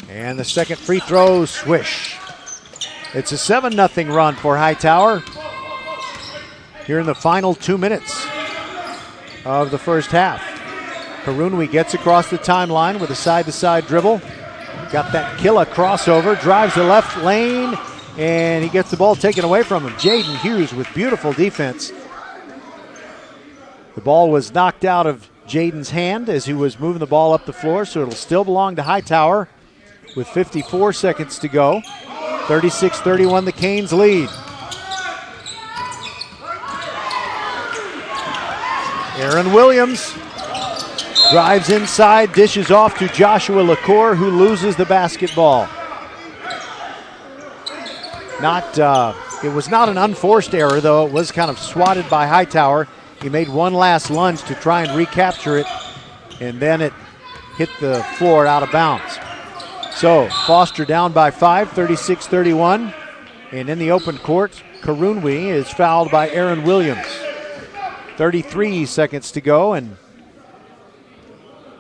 And the second free throw, swish. It's a 7-0 run for Hightower here in the final 2 minutes of the first half. Karunwi gets across the timeline with a side-to-side dribble. Got that killer crossover, drives the left lane, and he gets the ball taken away from him. Jayden Hughes with beautiful defense. The ball was knocked out of Jayden's hand as he was moving the ball up the floor, so it'll still belong to Hightower with 54 seconds to go. 36-31, the Canes lead. Aaron Williams drives inside, dishes off to Joshua LaCour, who loses the basketball. It was not an unforced error, though. It was kind of swatted by Hightower. He made one last lunge to try and recapture it, and then it hit the floor out of bounds. So Foster down by 5, 36-31. And in the open court, Karunwi is fouled by Aaron Williams. 33 seconds to go, and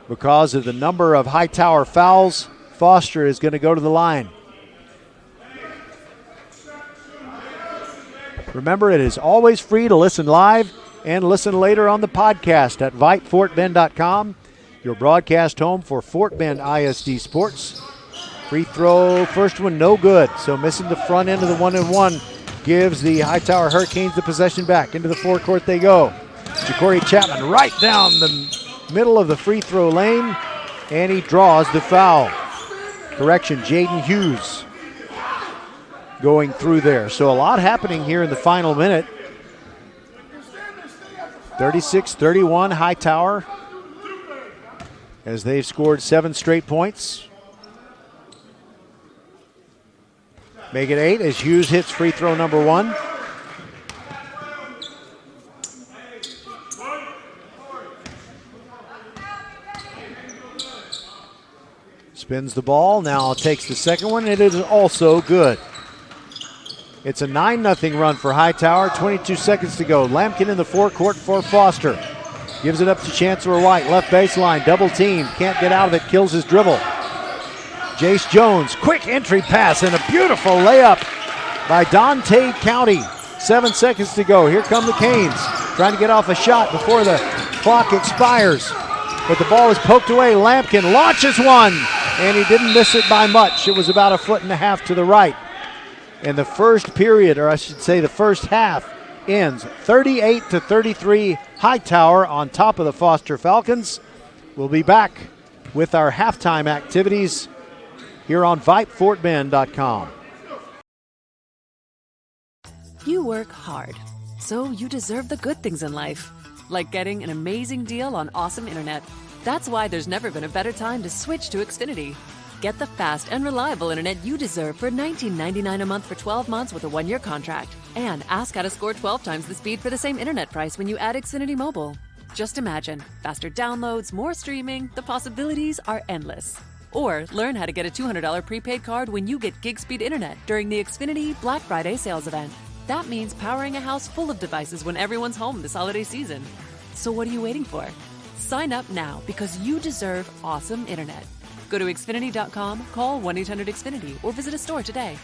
because of the number of Hightower fouls, Foster is going to go to the line. Remember, it is always free to listen live and listen later on the podcast at VypeFortBend.com, your broadcast home for Fort Bend ISD Sports. Free throw, first one no good, so missing the front end of the 1-and-1 gives the Hightower Hurricanes the possession back. Into the forecourt they go. Ja'Cory Chapman right down the middle of the free throw lane, and he draws the foul. Correction, Jayden Hughes going through there. So a lot happening here in the final minute. 36-31 Hightower as they've scored 7 straight points. Make it 8 as Hughes hits free throw number 1. Spins the ball, now takes the second one. It is also good. It's a 9-0 run for Hightower, 22 seconds to go. Lampkin in the forecourt for Foster. Gives it up to Chancellor White, left baseline, double team. Can't get out of it, kills his dribble. Jace Jones, quick entry pass and a beautiful layup by Dante County. 7 seconds to go. Here come the Canes, trying to get off a shot before the clock expires. But the ball is poked away. Lampkin launches one, and he didn't miss it by much. It was about 1.5 feet to the right. And the first period, or I should say the first half, ends 38-33. Hightower on top of the Foster Falcons. We'll be back with our halftime activities here on VypeFortBend.com. You work hard, so you deserve the good things in life, like getting an amazing deal on awesome internet. That's why there's never been a better time to switch to Xfinity. Get the fast and reliable internet you deserve for $19.99 a month for 12 months with a 1-year contract. And ask how to score 12 times the speed for the same internet price when you add Xfinity Mobile. Just imagine, faster downloads, more streaming, the possibilities are endless. Or learn how to get a $200 prepaid card when you get gig speed internet during the Xfinity Black Friday sales event. That means powering a house full of devices when everyone's home this holiday season. So what are you waiting for? Sign up now because you deserve awesome internet. Go to Xfinity.com, call 1-800-XFINITY, or visit a store today.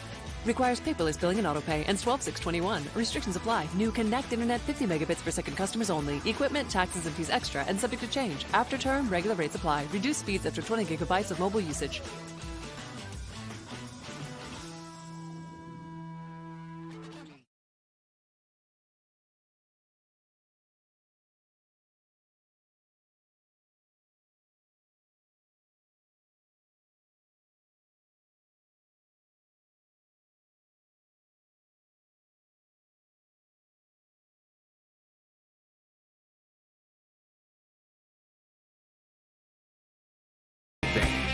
Requires paperless billing and autopay. Ends 12/6/21. Restrictions apply. New Connect Internet 50 megabits per second customers only. Equipment, taxes, and fees extra and subject to change. After term, regular rates apply. Reduced speeds after 20 gigabytes of mobile usage.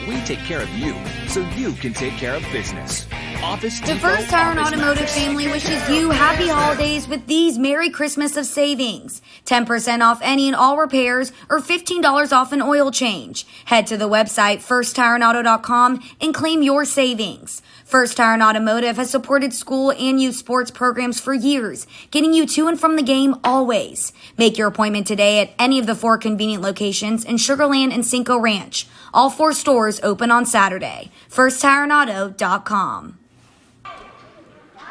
We take care of you so you can take care of business. Office The Depot First Tire and Office Automotive Max. family wishes you happy holidays with these Merry Christmas of savings. 10% off any and all repairs or $15 off an oil change. Head to the website firsttireandauto.com and claim your savings. First Tire and Automotive has supported school and youth sports programs for years, getting you to and from the game always. Make your appointment today at any of the 4 convenient locations in Sugar Land and Cinco Ranch. All 4 stores open on Saturday. FirstTireandAuto.com.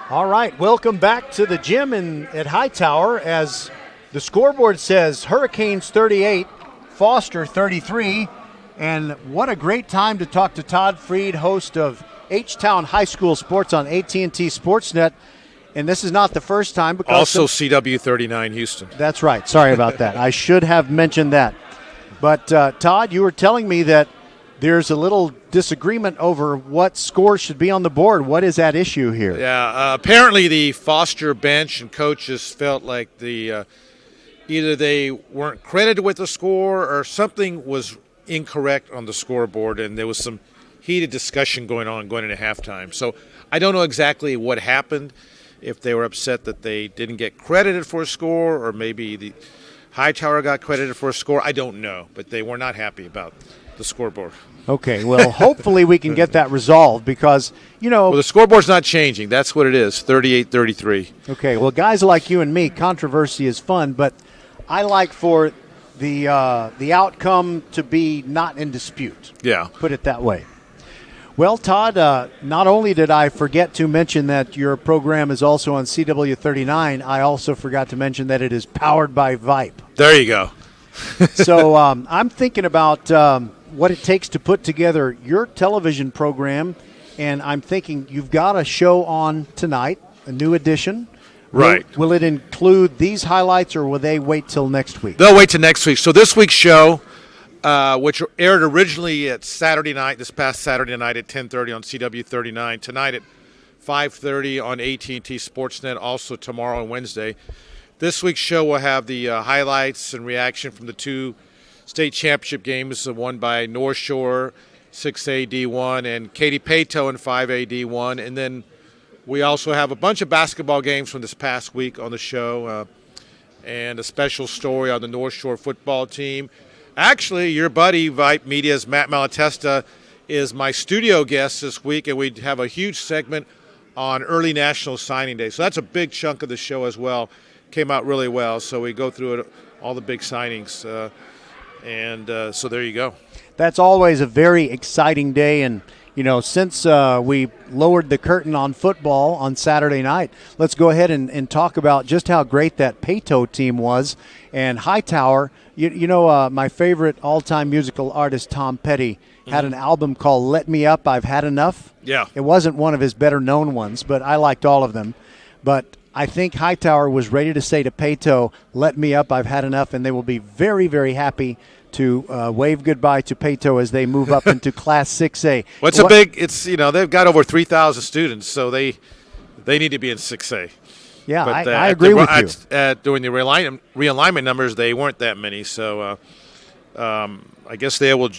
All right, welcome back to the gym at Hightower as the scoreboard says Hurricanes 38, Foster 33. And what a great time to talk to Todd Freed, host of H-Town High School Sports on AT&T Sportsnet. And this is not the first time. Because also CW39 Houston. That's right. Sorry about that. I should have mentioned that. But, Todd, you were telling me that there's a little disagreement over what scores should be on the board. What is that issue here? Yeah, apparently the Foster bench and coaches felt like either they weren't credited with the score or something was incorrect on the scoreboard, and there was some heated discussion going into halftime. So I don't know exactly what happened, if they were upset that they didn't get credited for a score or maybe the Hightower got credited for a score. I don't know, but they were not happy about the scoreboard. Okay, well, hopefully we can get that resolved because, Well, the scoreboard's not changing. That's what it is, 38-33. Okay, well, guys like you and me, controversy is fun, but I like for the outcome to be not in dispute. Yeah. Put it that way. Well, Todd, not only did I forget to mention that your program is also on CW39, I also forgot to mention that it is powered by Vype. There you go. So I'm thinking about what it takes to put together your television program, and I'm thinking you've got a show on tonight, a new edition. Right. Will it include these highlights, or will they wait till next week? They'll wait till next week. So this week's show, which aired originally at Saturday night, this past Saturday night at 10:30 on CW39, tonight at 5:30 on AT&T Sportsnet, also tomorrow and Wednesday. This week's show will have the highlights and reaction from the 2 state championship games, one by North Shore, 6A D1, and Katy Pato in 5A D1. And then we also have a bunch of basketball games from this past week on the show, and a special story on the North Shore football team. Actually, your buddy, Vype Media's Matt Malatesta, is my studio guest this week, and we have a huge segment on early National Signing Day. So that's a big chunk of the show as well. Came out really well, so we go through it, all the big signings, so there you go. That's always a very exciting day, and since we lowered the curtain on football on Saturday night, let's go ahead and talk about just how great that Pato team was. And Hightower, my favorite all-time musical artist, Tom Petty, had an album called Let Me Up, I've Had Enough. Yeah. It wasn't one of his better-known ones, but I liked all of them. But I think Hightower was ready to say to Pato, let me up, I've had enough, and they will be very, very happy to wave goodbye to Pato as they move up into Class 6A. Well, they've got over 3,000 students, so they need to be in 6A. Yeah, but, I agree with you. During the realignment numbers, they weren't that many, so I guess they will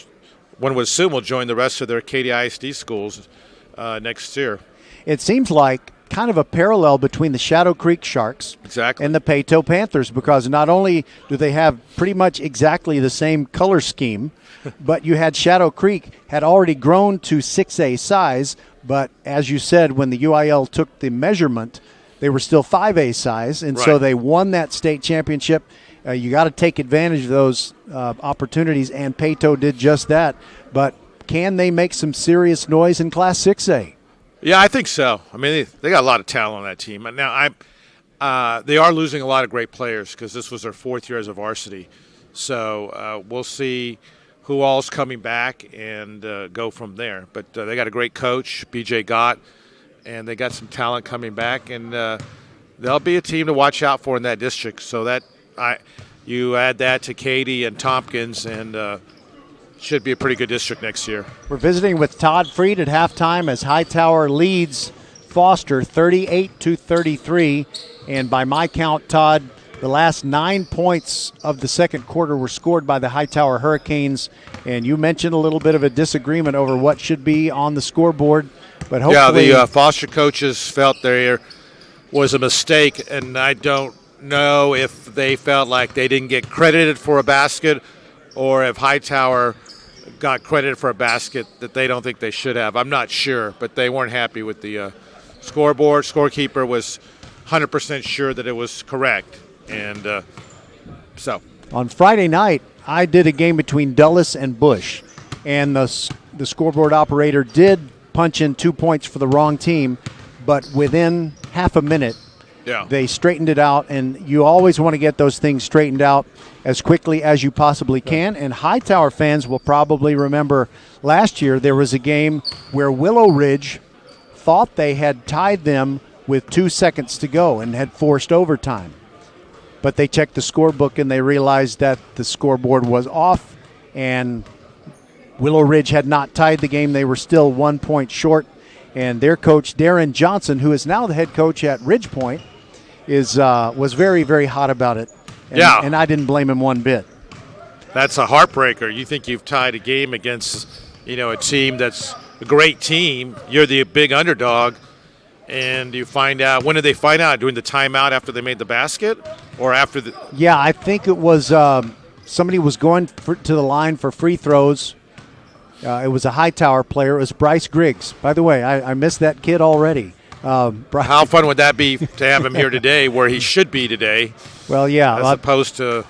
one would assume will join the rest of their Katy ISD schools next year. It seems like kind of a parallel between the Shadow Creek Sharks and the Peyto Panthers, because not only do they have pretty much exactly the same color scheme, but you had Shadow Creek had already grown to 6A size, but as you said, when the UIL took the measurement, they were still 5A size, and so they won that state championship. You got to take advantage of those opportunities, and Peyto did just that. But can they make some serious noise in Class 6A? Yeah, I think so. I mean, they got a lot of talent on that team. Now, they are losing a lot of great players because this was their 4th year as a varsity. So we'll see who all's coming back and go from there. But they got a great coach, BJ Gott, and they got some talent coming back. And they'll be a team to watch out for in that district. So you add that to Katy and Tompkins, and should be a pretty good district next year. We're visiting with Todd Freed at halftime as Hightower leads Foster 38-33. And by my count, Todd, the last 9 points of the second quarter were scored by the Hightower Hurricanes. And you mentioned a little bit of a disagreement over what should be on the scoreboard. But hopefully, the Foster coaches felt there was a mistake, and I don't know if they felt like they didn't get credited for a basket or if Hightower got credited for a basket that they don't think they should have. I'm not sure, but they weren't happy with the scoreboard. Scorekeeper was 100% sure that it was correct. And so. On Friday night, I did a game between Dulles and Bush, and the scoreboard operator did punch in 2 points for the wrong team, but within half a minute, they straightened it out, and you always want to get those things straightened out as quickly as you possibly can. And Hightower fans will probably remember last year there was a game where Willow Ridge thought they had tied them with 2 seconds to go and had forced overtime. But they checked the scorebook and they realized that the scoreboard was off, and Willow Ridge had not tied the game. They were still 1 point short, and their coach, Darren Johnson, who is now the head coach at Ridge Point, was very, very hot about it. And I didn't blame him one bit. That's a heartbreaker. You think you've tied a game against, a team that's a great team. You're the big underdog, and you find out. When did they find out? During the timeout after they made the basket, or after the? Yeah, I think it was somebody was going to the line for free throws. It was a Hightower player. It was Bryce Griggs. By the way, I missed that kid already. How fun would that be to have him here today, where he should be today? Well, yeah. As opposed to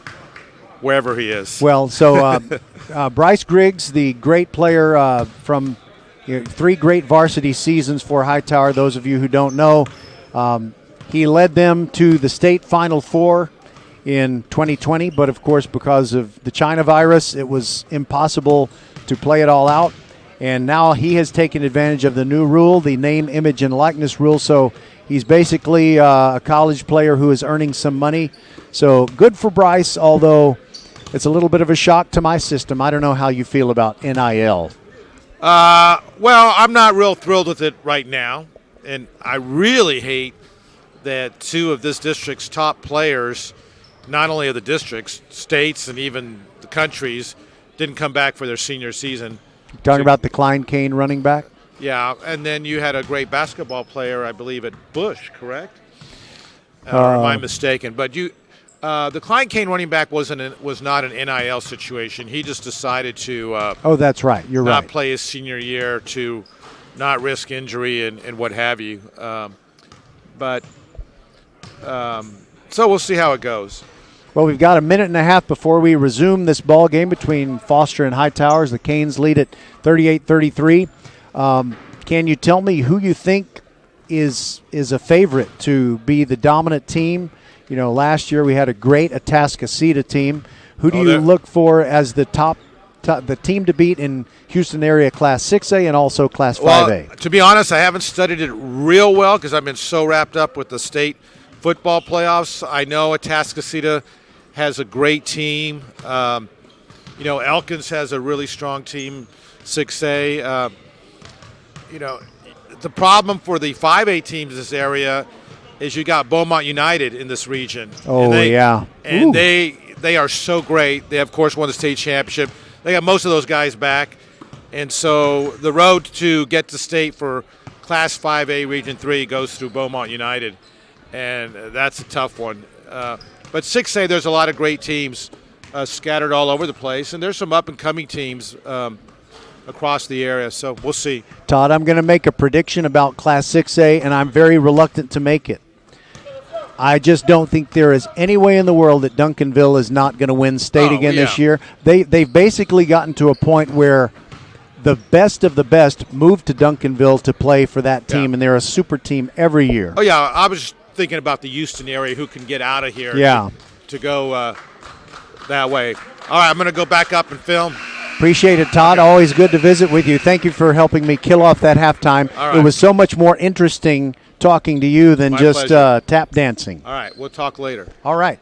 wherever he is. Well, so Bryce Griggs, the great player from 3 great varsity seasons for Hightower, those of you who don't know, he led them to the state Final Four in 2020, but of course because of the China virus, it was impossible to play it all out. And now he has taken advantage of the new rule, the name, image, and likeness rule. So he's basically a college player who is earning some money. So good for Bryce, although it's a little bit of a shock to my system. I don't know how you feel about NIL. Well, I'm not real thrilled with it right now. And I really hate that 2 of this district's top players, not only of the districts, states, and even the countries, didn't come back for their senior season. Talking about the Klein Kane running back? Yeah, and then you had a great basketball player, I believe, at Bush, correct? Or am I mistaken? But the Klein Kane running back was not an NIL situation. He just decided to that's right. You're not right. play his senior year to not risk injury and what have you. So we'll see how it goes. Well, we've got a minute and a half before we resume this ball game between Foster and Hightower. The Canes lead at 38-33. Can you tell me who you think is a favorite to be the dominant team? Last year we had a great Atascocita team. Who do you look for as the the team to beat in Houston area Class 6A and also Class 5A? Well, to be honest, I haven't studied it real well because I've been so wrapped up with the state football playoffs. I know Atascocita has a great team. Elkins has a really strong team, 6A. The problem for the 5A teams in this area is you got Beaumont United in this region. And they are so great. They, of course, won the state championship. They got most of those guys back. And so the road to get to state for Class 5A Region 3 goes through Beaumont United, and that's a tough one. But 6A, there's a lot of great teams scattered all over the place, and there's some up-and-coming teams across the area, so we'll see. Todd, I'm going to make a prediction about Class 6A, and I'm very reluctant to make it. I just don't think there is any way in the world that Duncanville is not going to win state again this year. They've basically gotten to a point where the best of the best moved to Duncanville to play for that team, and they're a super team every year. Oh, yeah, I was thinking about the Houston area who can get out of here to go that way. All right, I'm going to go back up and film. Appreciate it, Todd. Always good to visit with you. Thank you for helping me kill off that halftime. All right. It was so much more interesting talking to you than just tap dancing. All right, we'll talk later. All right.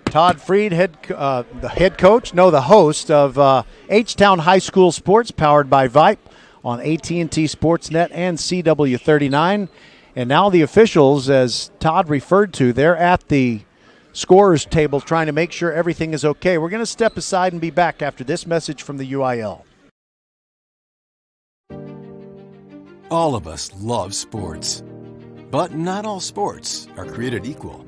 Todd Freed, the host of H-Town High School Sports, powered by Vype on AT&T Sportsnet and CW39. And now the officials, as Todd referred to, they're at the scorer's table trying to make sure everything is okay. We're going to step aside and be back after this message from the UIL. All of us love sports, but not all sports are created equal.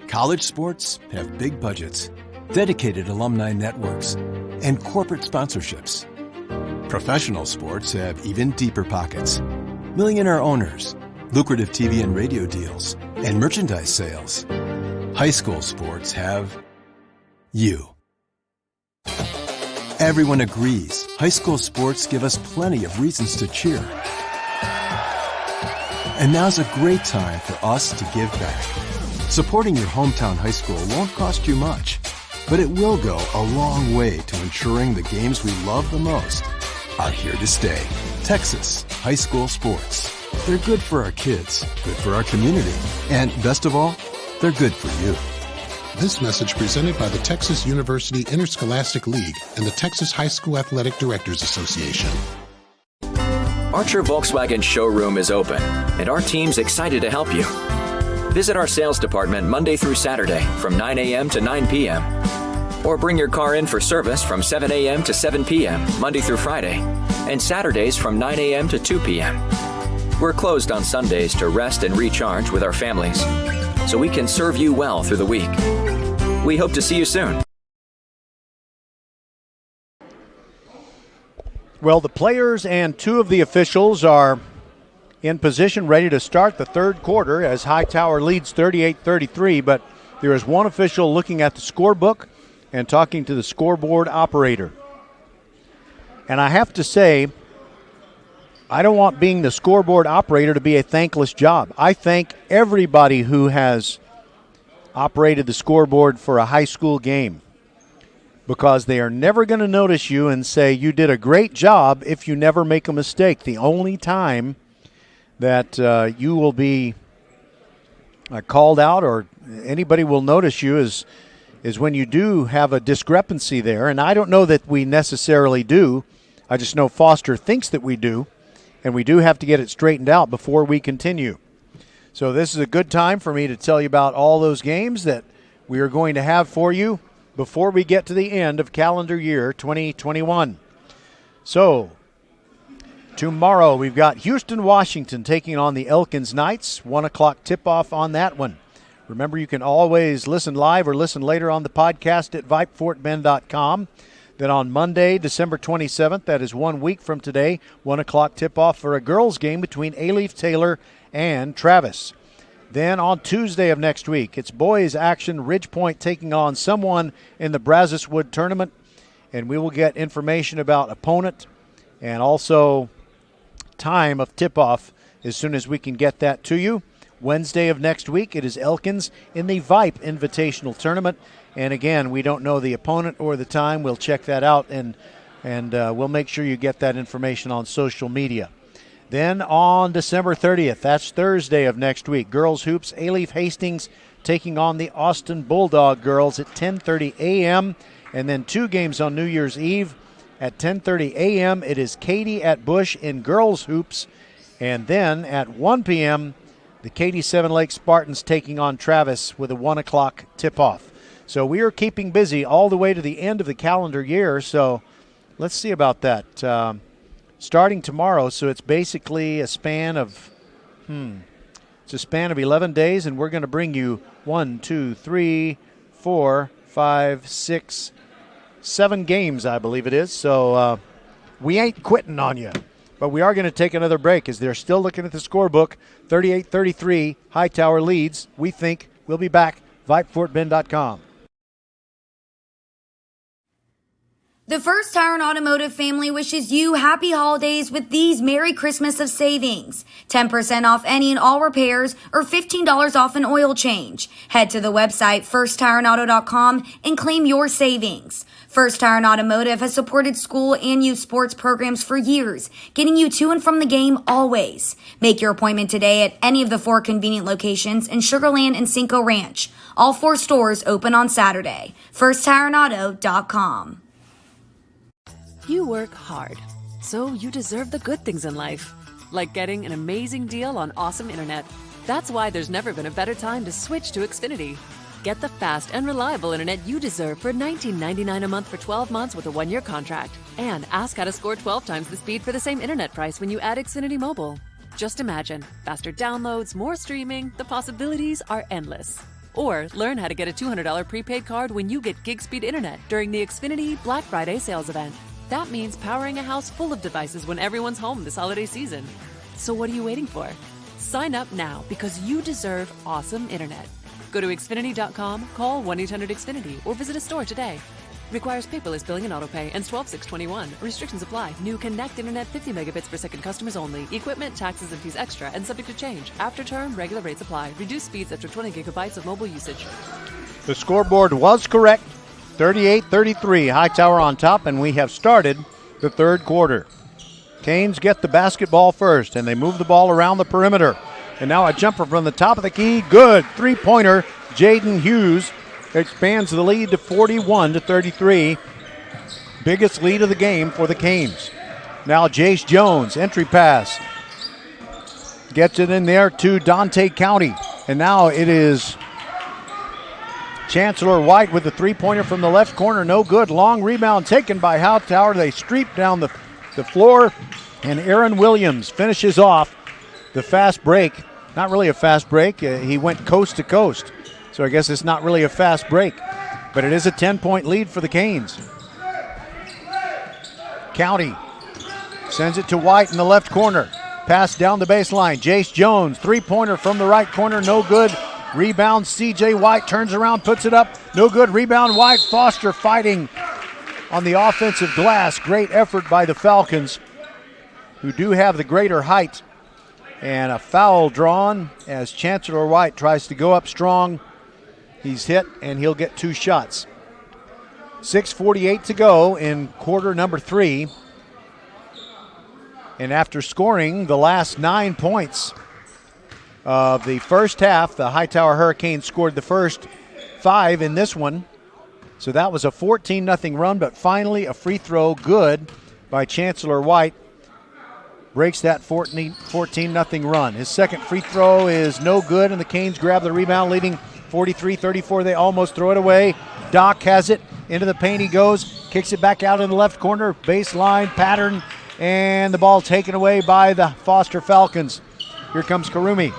College sports have big budgets, dedicated alumni networks, and corporate sponsorships. Professional sports have even deeper pockets, millionaire owners, lucrative TV and radio deals, and merchandise sales. High school sports have you. Everyone agrees high school sports give us plenty of reasons to cheer. And now's a great time for us to give back. Supporting your hometown high school won't cost you much, but it will go a long way to ensuring the games we love the most are here to stay. Texas high school sports. They're good for our kids, good for our community, and best of all, they're good for you. This message presented by the Texas University Interscholastic League and the Texas High School Athletic Directors Association. Archer Volkswagen showroom is open, and our team's excited to help you. Visit our sales department Monday through Saturday from 9 a.m. to 9 p.m. Or bring your car in for service from 7 a.m. to 7 p.m. Monday through Friday, and Saturdays from 9 a.m. to 2 p.m. We're closed on Sundays to rest and recharge with our families, so we can serve you well through the week. We hope to see you soon. Well, the players and two of the officials are in position, ready to start the third quarter as Hightower leads 38-33, but there is one official looking at the scorebook and talking to the scoreboard operator. And I have to say, I don't want being the scoreboard operator to be a thankless job. I thank everybody who has operated the scoreboard for a high school game, because they are never going to notice you and say you did a great job if you never make a mistake. The only time that you will be called out or anybody will notice you is when you do have a discrepancy there. And I don't know that we necessarily do. I just know Foster thinks that we do, and we do have to get it straightened out before we continue. So this is a good time for me to tell you about all those games that we are going to have for you before we get to the end of calendar year 2021. So tomorrow we've got Houston, Washington taking on the Elkins Knights. 1 o'clock tip-off on that one. Remember, you can always listen live or listen later on the podcast at VypeFortBend.com. Then on Monday, December 27th, that is 1 week from today, 1 o'clock tip-off for a girls' game between Alief Taylor and Travis. Then on Tuesday of next week, it's boys action, Ridgepoint taking on someone in the Brazos Wood tournament, and we will get information about opponent and also time of tip-off as soon as we can get that to you. Wednesday of next week, it is Elkins in the Vype Invitational Tournament, and again, we don't know the opponent or the time. We'll check that out, and we'll make sure you get that information on social media. Then on December 30th, that's Thursday of next week, girls hoops, Alief Hastings taking on the Austin Bulldog girls at 10:30 a.m. And then two games on New Year's Eve at 10:30 a.m. It is Katy at Bush in girls hoops. And then at 1 p.m., the Katy Seven Lakes Spartans taking on Travis with a 1 o'clock tip-off. So we are keeping busy all the way to the end of the calendar year. So let's see about that. starting tomorrow, so it's basically a span of 11 days, and we're going to bring you 1, 2, 3, 4, 5, 6, 7 games, I believe it is. So we ain't quitting on you. But we are going to take another break as they're still looking at the scorebook. 38-33, Hightower leads. We think we'll be back. VypeFortBend.com. The First Tire and Automotive family wishes you happy holidays with these Merry Christmas of savings. 10% off any and all repairs or $15 off an oil change. Head to the website firsttireandauto.com and claim your savings. First Tire and Automotive has supported school and youth sports programs for years, getting you to and from the game always. Make your appointment today at any of the 4 convenient locations in Sugar Land and Cinco Ranch. All 4 stores open on Saturday. firsttireandauto.com. You work hard, so you deserve the good things in life, like getting an amazing deal on awesome internet. That's why there's never been a better time to switch to Xfinity. Get the fast and reliable internet you deserve for $19.99 a month for 12 months with a 1-year contract. And ask how to score 12 times the speed for the same internet price when you add Xfinity Mobile. Just imagine, faster downloads, more streaming, the possibilities are endless. Or learn how to get a $200 prepaid card when you get gig speed internet during the Xfinity Black Friday sales event. That means powering a house full of devices when everyone's home this holiday season. So what are you waiting for? Sign up now because you deserve awesome internet. Go to Xfinity.com, call 1-800-XFINITY, or visit a store today. Requires paperless billing and autopay. Ends 12/6/21. Restrictions apply. New Connect Internet 50 megabits per second customers only. Equipment, taxes, and fees extra and subject to change. After term, regular rates apply. Reduced speeds after 20 gigabytes of mobile usage. The scoreboard was correct. 38-33, Hightower on top, and we have started the third quarter. Canes get the basketball first, and they move the ball around the perimeter. And now a jumper from the top of the key. Good. Three-pointer. Jayden Hughes expands the lead to 41-33. Biggest lead of the game for the Canes. Now Jace Jones, entry pass. Gets it in there to Dante County. And now it is Chancellor White with the three-pointer from the left corner. No good. Long rebound taken by Hightower. They streep down the floor. And Aaron Williams finishes off the fast break. Not really a fast break. He went coast to coast. So I guess it's not really a fast break. But it is a 10-point lead for the Canes. County sends it to White in the left corner. Pass down the baseline. Jace Jones, three-pointer from the right corner. No good. Rebound, C.J. White turns around, puts it up. No good. Rebound, White. Foster fighting on the offensive glass. Great effort by the Falcons, who do have the greater height. And a foul drawn as Chancellor White tries to go up strong. He's hit, and he'll get 2 shots. 6:48 to go in quarter number 3. And after scoring the last 9 points of the first half, the Hightower Hurricanes scored the first 5 in this one. So that was a 14-0 run, but finally a free throw good by Chancellor White. Breaks that 14-0 run. His second free throw is no good, and the Canes grab the rebound, leading 43-34. They almost throw it away. Doc has it. Into the paint he goes. Kicks it back out in the left corner. Baseline pattern, and the ball taken away by the Foster Falcons. Here comes Karumi.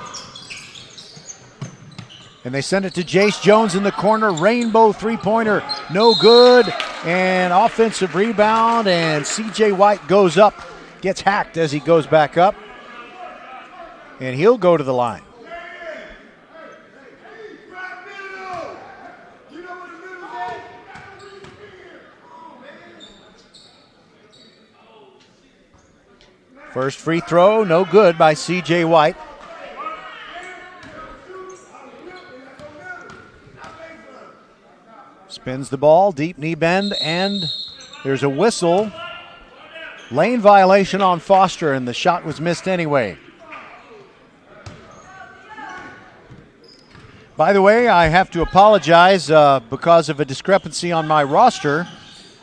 And they send it to Jace Jones in the corner. Rainbow three-pointer. No good. And offensive rebound, and C.J. White goes up. Gets hacked as he goes back up. And he'll go to the line. First free throw, no good by C.J. White. Spins the ball, deep knee bend, and there's a whistle. Lane violation on Foster, and the shot was missed anyway. By the way, I have to apologize because of a discrepancy on my roster.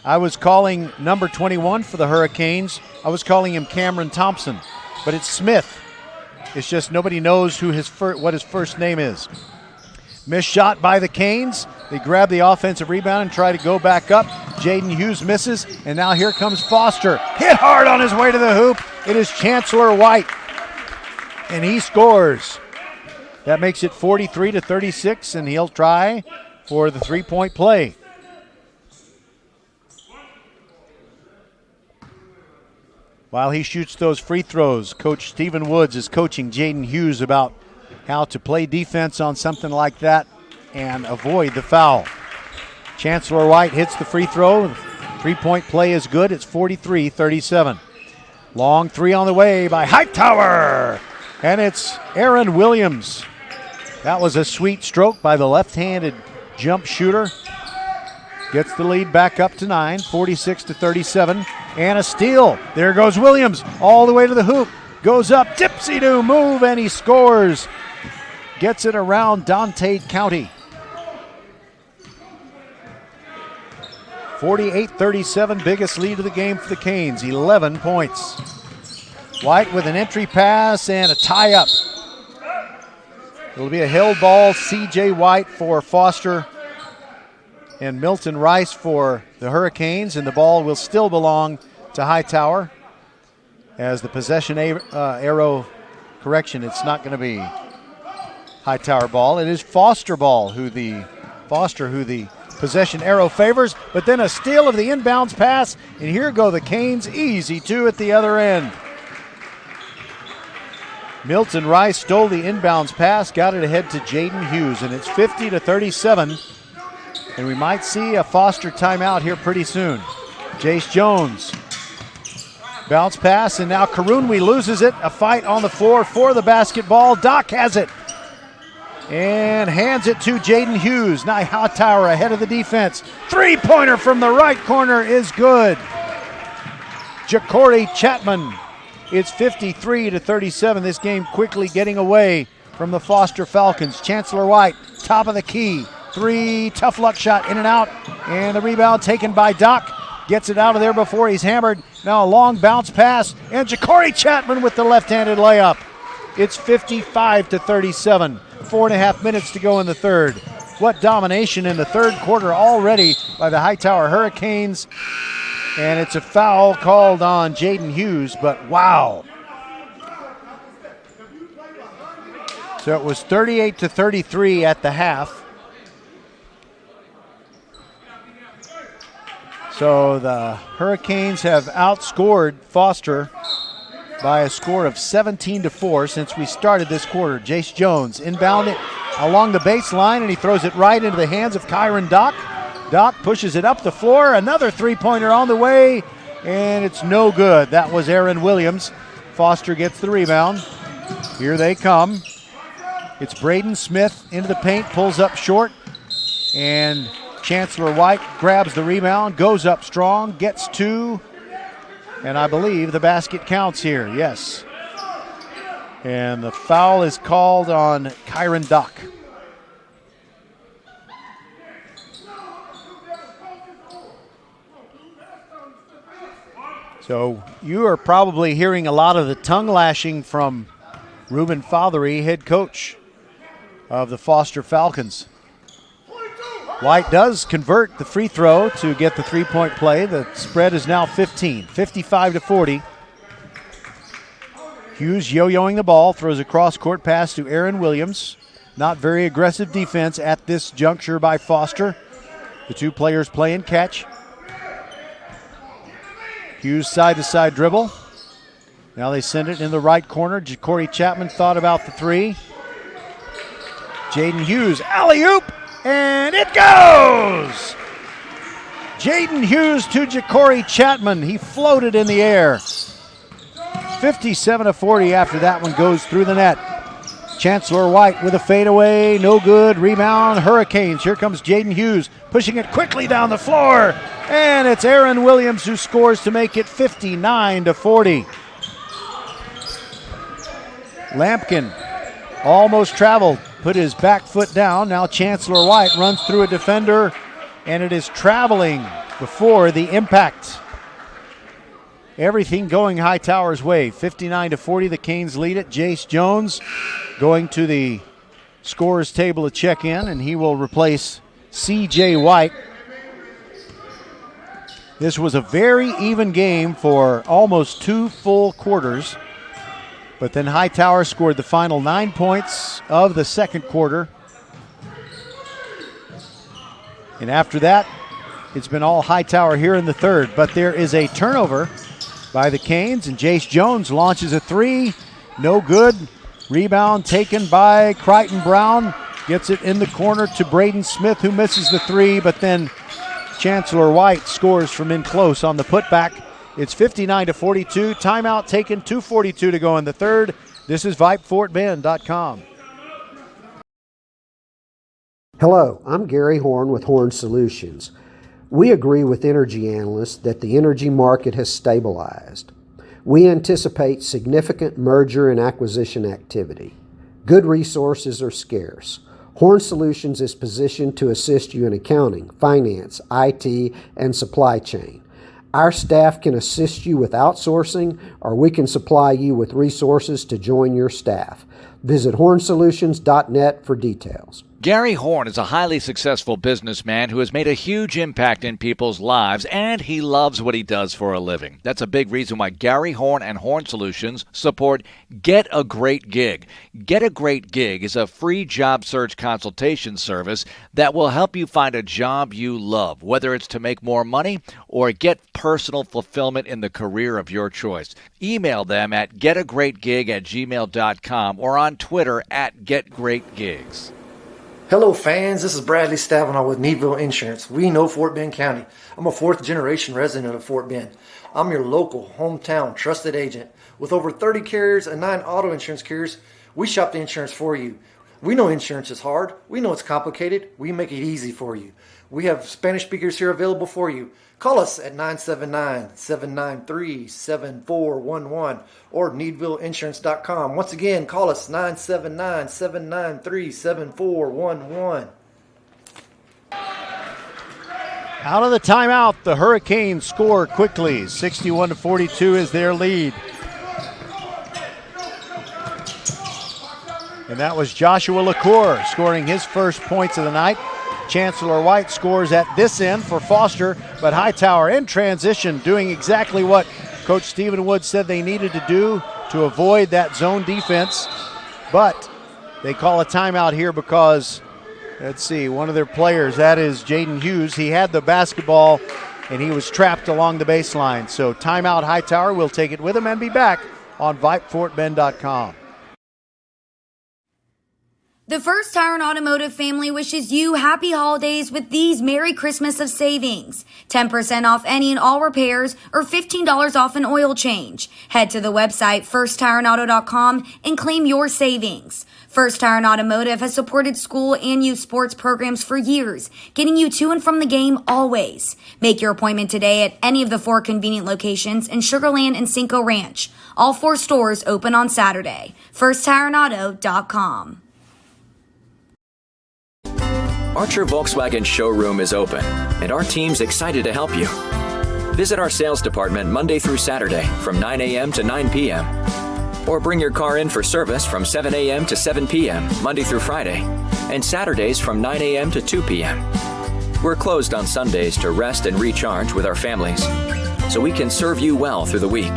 I was calling number 21 for the Hurricanes. I was calling him Cameron Thompson, but it's Smith. It's just nobody knows who what his first name is. Missed shot by the Canes. They grab the offensive rebound and try to go back up. Jayden Hughes misses, and now here comes Foster. Hit hard on his way to the hoop. It is Chancellor White, and he scores. That makes it 43-36, and he'll try for the three-point play. While he shoots those free throws, Coach Stephen Woods is coaching Jayden Hughes about how to play defense on something like that and avoid the foul. Chancellor White hits the free throw. The three-point play is good. It's 43-37. Long three on the way by Hightower. And it's Aaron Williams. That was a sweet stroke by the left-handed jump shooter. Gets the lead back up to 9, 46-37. And a steal. There goes Williams all the way to the hoop. Goes up, dipsy-do move, and he scores. Gets it around Dante County. 48-37, biggest lead of the game for the Canes, 11 points. White with an entry pass and a tie-up. It'll be a held ball, C.J. White for Foster and Milton Rice for the Hurricanes, and the ball will still belong to Hightower as the possession arrow correction. It's not going to be Hightower ball. It is Foster ball who the possession arrow favors, but then a steal of the inbounds pass, and here go the Canes, easy two at the other end. Milton Rice stole the inbounds pass, got it ahead to Jayden Hughes, and it's 50-37. And we might see a Foster timeout here pretty soon. Jace Jones. Bounce pass, and now Karunwi loses it. A fight on the floor for the basketball. Doc has it. And hands it to Jayden Hughes. Now Hightower ahead of the defense. Three-pointer from the right corner is good. Ja'Cory Chapman. It's 53-37. This game quickly getting away from the Foster Falcons. Chancellor White, top of the key. Three, tough luck shot in and out. And the rebound taken by Doc. Gets it out of there before he's hammered. Now a long bounce pass. And Ja'Cory Chapman with the left-handed layup. It's 55-37. 4.5 minutes to go in the third. What domination in the third quarter already by the Hightower Hurricanes. And it's a foul called on Jayden Hughes, but wow. So it was 38-33 at the half. So the Hurricanes have outscored Foster by a score of 17-4 since we started this quarter. Jace Jones inbound it along the baseline, and he throws it right into the hands of Kyron Doc. Doc pushes it up the floor. Another three-pointer on the way, and it's no good. That was Aaron Williams. Foster gets the rebound. Here they come. It's Braden Smith into the paint, pulls up short, and Chancellor White grabs the rebound, goes up strong, gets two, and I believe the basket counts here, yes. And the foul is called on Kyron Doc. So you are probably hearing a lot of the tongue lashing from Ruben Fothery, head coach of the Foster Falcons. White does convert the free throw to get the three-point play. The spread is now 15, 55-40. Hughes yo-yoing the ball, throws a cross-court pass to Aaron Williams. Not very aggressive defense at this juncture by Foster. The two players playing catch. Hughes side-to-side dribble. Now they send it in the right corner. Ja'Cory Chapman thought about the three. Jayden Hughes, alley-oop, and it goes! Jayden Hughes to Ja'Cory Chapman. He floated in the air. 57-40 after that one goes through the net. Chancellor White with a fadeaway, no good. Rebound, Hurricanes. Here comes Jayden Hughes, pushing it quickly down the floor. And it's Aaron Williams who scores to make it 59-40. Lampkin almost traveled, put his back foot down. Now Chancellor White runs through a defender, and it is traveling before the impact. Everything going Hightower's way. 59-40, the Canes lead it. Jace Jones going to the scores table to check in, and he will replace C.J. White. This was a very even game for almost 2 full quarters, but then Hightower scored the final 9 points of the second quarter. And after that, it's been all Hightower here in the third, but there is a turnover by the Canes, and Jace Jones launches a three. No good. Rebound taken by Crichton Brown. Gets it in the corner to Braden Smith, who misses the three, but then Chancellor White scores from in close on the putback. It's 59-42. Timeout taken, 2:42 to go in the third. This is VypeFortBend.com. Hello, I'm Gary Horn with Horn Solutions. We agree with energy analysts that the energy market has stabilized. We anticipate significant merger and acquisition activity. Good resources are scarce. Horn Solutions is positioned to assist you in accounting, finance, IT, and supply chain. Our staff can assist you with outsourcing, or we can supply you with resources to join your staff. Visit hornsolutions.net for details. Gary Horn is a highly successful businessman who has made a huge impact in people's lives, and he loves what he does for a living. That's a big reason why Gary Horn and Horn Solutions support Get a Great Gig. Get a Great Gig is a free job search consultation service that will help you find a job you love, whether it's to make more money or get personal fulfillment in the career of your choice. Email them at getagreatgig@gmail.com or on Twitter at getgreatgigs. Hello fans, this is Bradley Stavanaugh with Needville Insurance. We know Fort Bend County. I'm a 4th generation resident of Fort Bend. I'm your local, hometown, trusted agent. With over 30 carriers and 9 auto insurance carriers, we shop the insurance for you. We know insurance is hard. We know it's complicated. We make it easy for you. We have Spanish speakers here available for you. Call us at 979-793-7411 or needvilleinsurance.com. Once again, call us 979-793-7411. Out of the timeout, the Hurricanes score quickly. 61-42 is their lead. And that was Joshua LaCour scoring his first points of the night. Chancellor White scores at this end for Foster, but Hightower in transition doing exactly what Coach Stephen Wood said they needed to do to avoid that zone defense. But they call a timeout here because, let's see, one of their players, that is Jayden Hughes, he had the basketball and he was trapped along the baseline. So timeout Hightower, we'll take it with him and be back on VypeFortBend.com. The First Tire and Automotive family wishes you happy holidays with these Merry Christmas of savings. 10% off any and all repairs or $15 off an oil change. Head to the website firsttireandauto.com and claim your savings. First Tire and Automotive has supported school and youth sports programs for years, getting you to and from the game always. Make your appointment today at any of the 4 convenient locations in Sugar Land and Cinco Ranch. All 4 stores open on Saturday. firsttireandauto.com. Archer Volkswagen showroom is open, and our team's excited to help you. Visit our sales department Monday through Saturday from 9 a.m. to 9 p.m. Or bring your car in for service from 7 a.m. to 7 p.m. Monday through Friday, and Saturdays from 9 a.m. to 2 p.m. We're closed on Sundays to rest and recharge with our families, so we can serve you well through the week.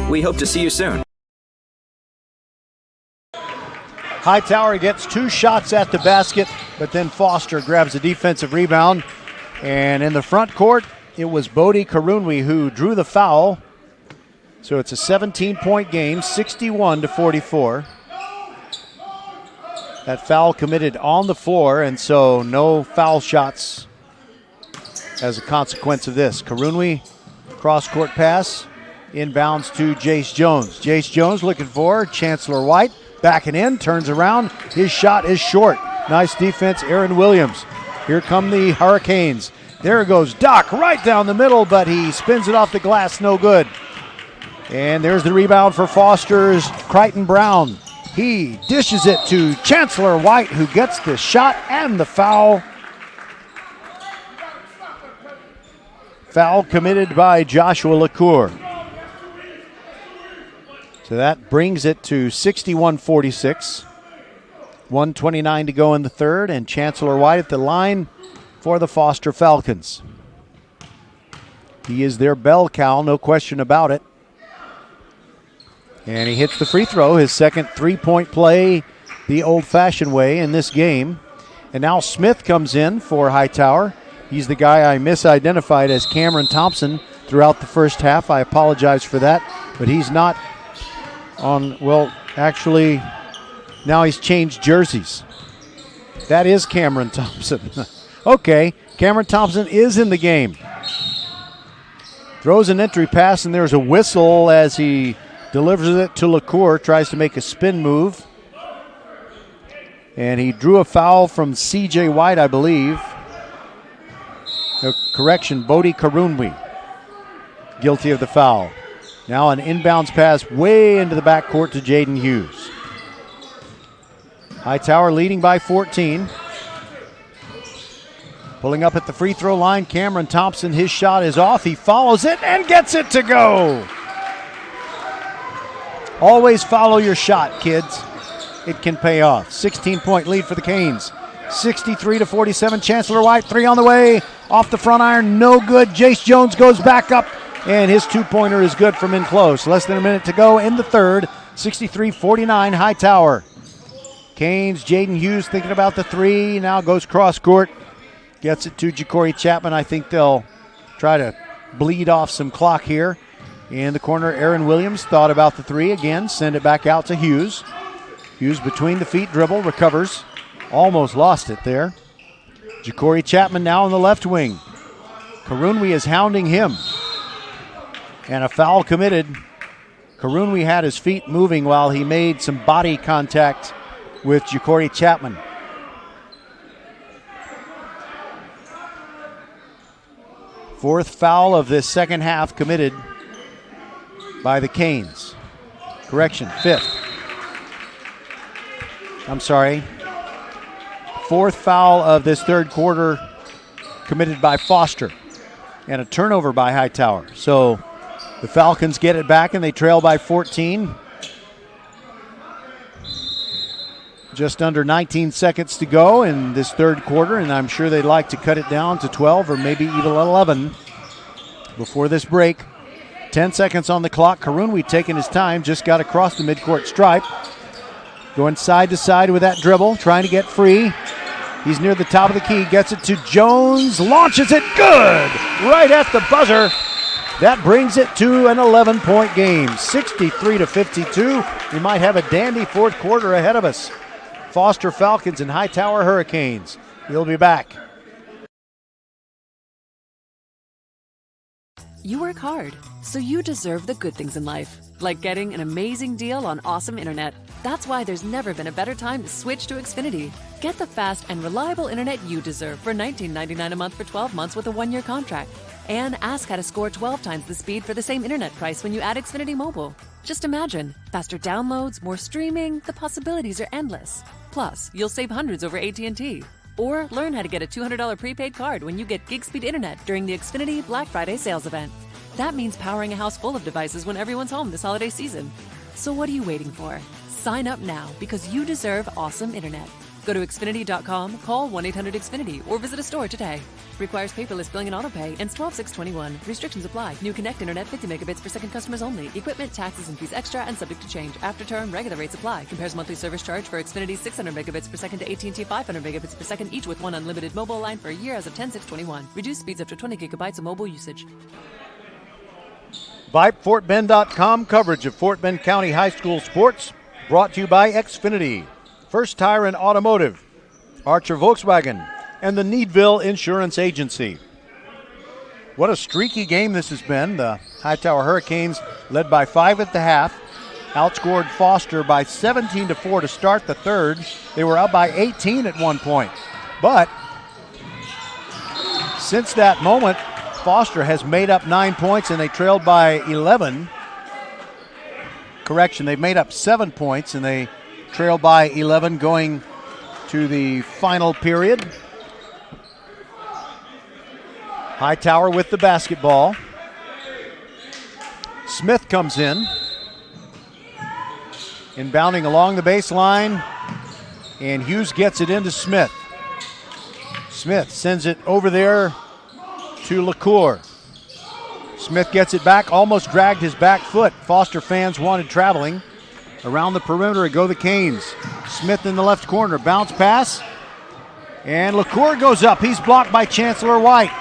We hope to see you soon. Hightower gets 2 shots at the basket, but then Foster grabs a defensive rebound. And in the front court, it was Bodie Karunwi who drew the foul. So it's a 17-point game, 61-44. That foul committed on the floor, and so no foul shots as a consequence of this. Karunwi, cross-court pass, inbounds to Jace Jones. Jace Jones looking for Chancellor White. Backing in, turns around. His shot is short. Nice defense, Aaron Williams. Here come the Hurricanes. There goes Doc right down the middle, but he spins it off the glass, no good. And there's the rebound for Foster's Crichton Brown. He dishes it to Chancellor White, who gets the shot and the foul. Foul committed by Joshua LaCour. So that brings it to 61-46. 1:29 to go in the third, and Chancellor White at the line for the Foster Falcons. He is their bell cow, no question about it. And he hits the free throw, his second three-point play the old-fashioned way in this game. And now Smith comes in for Hightower. He's the guy I misidentified as Cameron Thompson throughout the first half. I apologize for that, but he's not on, well, actually, now he's changed jerseys. That is Cameron Thompson. Okay, Cameron Thompson is in the game. Throws an entry pass, and there's a whistle as he delivers it to LaCour, tries to make a spin move. And he drew a foul from C.J. White, I believe. Correction, Bodie Karunwi, guilty of the foul. Now an inbounds pass way into the backcourt to Jayden Hughes. Hightower leading by 14. Pulling up at the free throw line, Cameron Thompson, his shot is off. He follows it and gets it to go. Always follow your shot, kids. It can pay off. 16-point lead for the Canes. 63-47. Chancellor White, three on the way. Off the front iron, no good. Jace Jones goes back up, and his two-pointer is good from in close. Less than a minute to go in the third. 63-49, Hightower. Canes, Jayden Hughes thinking about the three. Now goes cross court. Gets it to Ja'Cory Chapman. I think they'll try to bleed off some clock here. In the corner, Aaron Williams thought about the three again. Send it back out to Hughes. Hughes between the feet, dribble, recovers. Almost lost it there. Ja'Cory Chapman now on the left wing. Karunwi is hounding him. And a foul committed. Karunwi had his feet moving while he made some body contact with Ja'Cory Chapman. Fourth foul of this second half committed by the Canes. Correction, fifth. I'm sorry. Fourth foul of this third quarter committed by Foster. And a turnover by Hightower. So the Falcons get it back and they trail by 14. Just under 19 seconds to go in this third quarter, and I'm sure they'd like to cut it down to 12 or maybe even 11 before this break. 10 seconds on the clock. Karunwi taking his time, just got across the midcourt stripe. Going side to side with that dribble, trying to get free. He's near the top of the key, gets it to Jones, launches it, good! Right at the buzzer. That brings it to an 11-point game, 63-52. We might have a dandy fourth quarter ahead of us. Foster Falcons and Hightower Hurricanes. We'll be back. You work hard, so you deserve the good things in life, like getting an amazing deal on awesome internet. That's why there's never been a better time to switch to Xfinity. Get the fast and reliable internet you deserve for $19.99 a month for 12 months with a one-year contract. And ask how to score 12 times the speed for the same internet price when you add Xfinity Mobile. Just imagine, faster downloads, more streaming, the possibilities are endless. Plus, you'll save hundreds over AT&T. Or learn how to get a $200 prepaid card when you get gig speed internet during the Xfinity Black Friday sales event. That means powering a house full of devices when everyone's home this holiday season. So what are you waiting for? Sign up now because you deserve awesome internet. Go to Xfinity.com, call 1-800-XFINITY, or visit a store today. Requires paperless billing and autopay. Ends 12/6/21. Restrictions apply. New Connect Internet 50 megabits per second customers only. Equipment, taxes, and fees extra and subject to change. After term, regular rates apply. Compares monthly service charge for Xfinity 600 megabits per second to AT&T 500 megabits per second, each with one unlimited mobile line for a year as of 10/6/21. Reduced speeds up to 20 gigabytes of mobile usage. Vype FortBend.com coverage of Fort Bend County High School sports brought to you by Xfinity, First Tire and Automotive, Archer Volkswagen, and the Needville Insurance Agency. What a streaky game this has been. The Hightower Hurricanes led by 5 at the half, outscored Foster by 17-4 to start the third. They were up by 18 at one point. But since that moment, Foster has made up 9 points and they trailed by 11. Correction, they've made up 7 points and they trailed by 11 going to the final period. Hightower with the basketball. Smith comes in. Inbounding along the baseline. And Hughes gets it into Smith. Smith sends it over there to LaCour. Smith gets it back, almost dragged his back foot. Foster fans wanted traveling. Around the perimeter go the Canes. Smith in the left corner, bounce pass. And LaCour goes up. He's blocked by Chancellor White.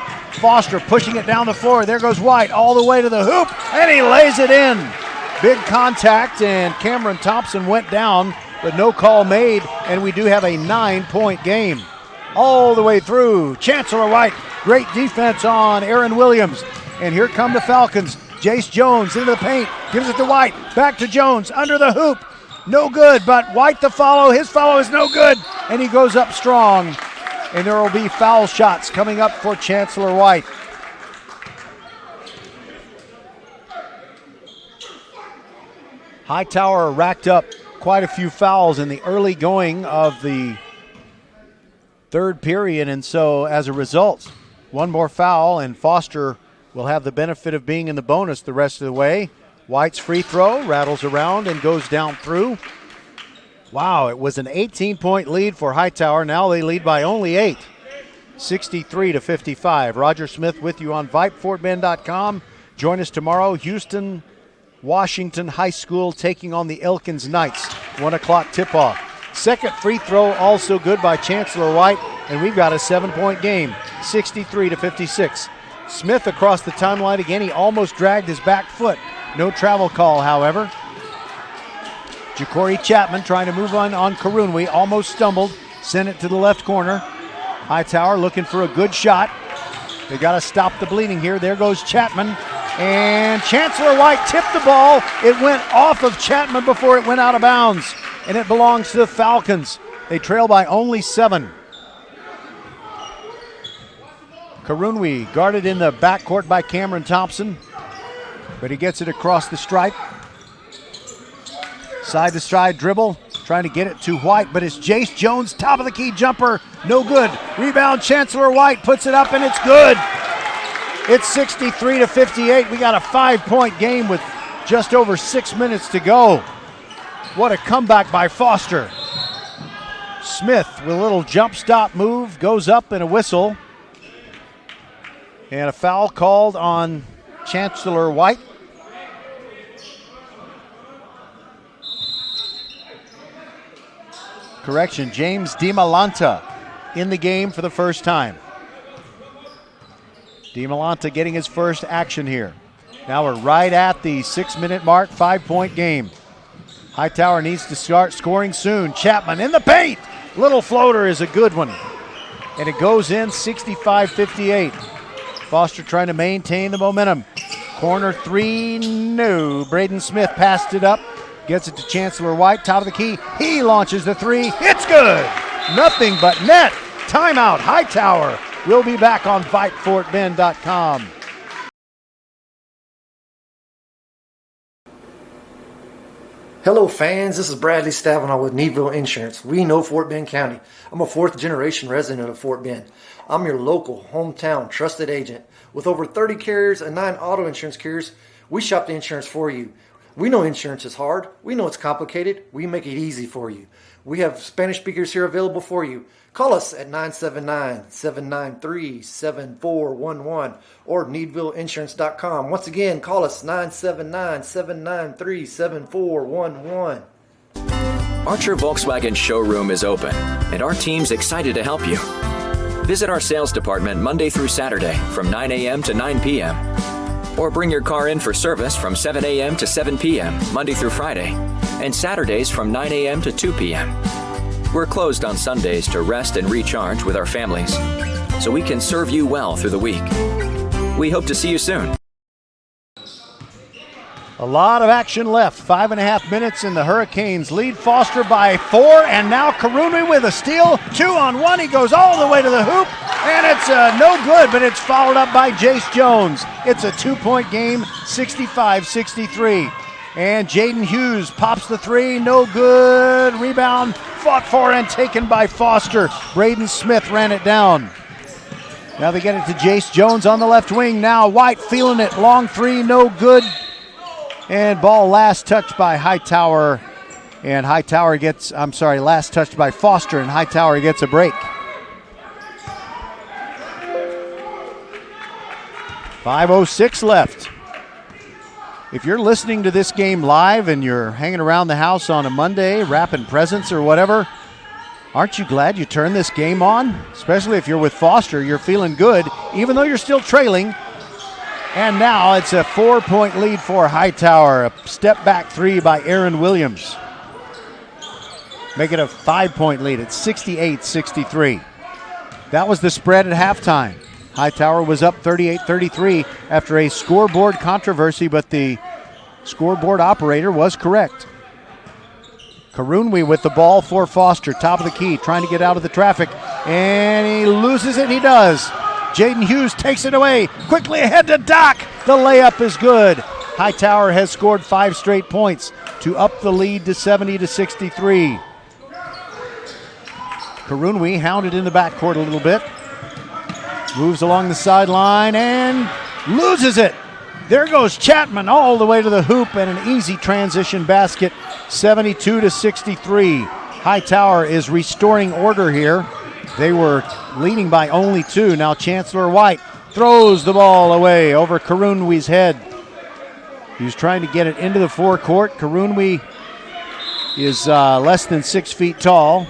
Foster pushing it down the floor. There goes White all the way to the hoop, and he lays it in. Big contact, and Cameron Thompson went down, but no call made, and we do have a 9-point game. All the way through. Chancellor White, great defense on Aaron Williams. And here come the Falcons. Jace Jones into the paint, gives it to White, back to Jones, under the hoop. No good, but White the follow. His follow is no good, and he goes up strong. And there will be foul shots coming up for Chancellor White. Hightower racked up quite a few fouls in the early going of the third period, and so as a result, one more foul, and Foster will have the benefit of being in the bonus the rest of the way. White's free throw rattles around and goes down through. Wow, it was an 18-point lead for Hightower. Now they lead by only 8, 63-55. Roger Smith with you on VypeFortBend.com. Join us tomorrow. Houston, Washington High School taking on the Elkins Knights. 1 o'clock tip-off. Second free throw also good by Chancellor White, and we've got a 7-point game, 63-56. Smith across the timeline again. He almost dragged his back foot. No travel call, however. Ja'Cory Chapman trying to move on Karunwi. Almost stumbled. Sent it to the left corner. Hightower looking for a good shot. They got to stop the bleeding here. There goes Chapman. And Chancellor White tipped the ball. It went off of Chapman before it went out of bounds. And it belongs to the Falcons. They trail by only 7. Karunwi guarded in the backcourt by Cameron Thompson, but he gets it across the stripe. Side to side dribble, trying to get it to White, but it's Jace Jones, top of the key jumper, no good. Rebound, Chancellor White puts it up, and it's good. It's 63-58. We got a 5-point game with just over 6 minutes to go. What a comeback by Foster. Smith with a little jump stop move, goes up and a whistle. And a foul called on Chancellor White. Correction, James DiMalanta in the game for the first time. DiMalanta getting his first action here. Now we're right at the 6-minute mark, 5-point game. Hightower needs to start scoring soon. Chapman in the paint. Little floater is a good one. And it goes in 65-58. Foster trying to maintain the momentum. Corner three, no. Braden Smith passed it up. Gets it to Chancellor White, top of the key. He launches the three. It's good. Nothing but net. Timeout, Hightower. We'll be back on VypeFortBend.com. Hello fans, this is Bradley Stavanaugh with Needville Insurance. We know Fort Bend County. I'm a 4th generation resident of Fort Bend. I'm your local, hometown, trusted agent. With over 30 carriers and 9 auto insurance carriers, we shop the insurance for you. We know insurance is hard. We know it's complicated. We make it easy for you. We have Spanish speakers here available for you. Call us at 979-793-7411 or needvilleinsurance.com. Once again, call us 979-793-7411. Archer Volkswagen showroom is open, and our team's excited to help you. Visit our sales department Monday through Saturday from 9 a.m. to 9 p.m. Or bring your car in for service from 7 a.m. to 7 p.m. Monday through Friday, and Saturdays from 9 a.m. to 2 p.m. We're closed on Sundays to rest and recharge with our families, so we can serve you well through the week. We hope to see you soon. A lot of action left. 5.5 minutes, and the Hurricanes lead Foster by 4. And now Karunwi with a steal. 2-on-1. He goes all the way to the hoop, and it's no good, but it's followed up by Jace Jones. It's a 2-point game, 65-63. And Jayden Hughes pops the three. No good. Rebound fought for and taken by Foster. Braden Smith ran it down. Now they get it to Jace Jones on the left wing. Now White feeling it. Long three, no good. And ball last touched by Hightower. And Hightower gets, last touched by Foster, and Hightower gets a break. 5:06 left. If you're listening to this game live and you're hanging around the house on a Monday, wrapping presents or whatever, aren't you glad you turned this game on? Especially if you're with Foster, you're feeling good, even though you're still trailing. And now it's a 4-point lead for Hightower. A step back three by Aaron Williams. Make it a 5-point lead at 68-63. That was the spread at halftime. Hightower was up 38-33 after a scoreboard controversy, but the scoreboard operator was correct. Karunwi with the ball for Foster, top of the key, trying to get out of the traffic, and he loses it. He does. Jayden Hughes takes it away. Quickly ahead to Doc. The layup is good. Hightower has scored 5 straight points to up the lead to 70-63. Karunwi hounded in the backcourt a little bit. Moves along the sideline and loses it. There goes Chapman all the way to the hoop and an easy transition basket, 72-63. Hightower is restoring order here. They were leading by only 2. Now Chancellor White throws the ball away over Karunwi's head. He's trying to get it into the forecourt. Karunwi is less than 6 feet tall.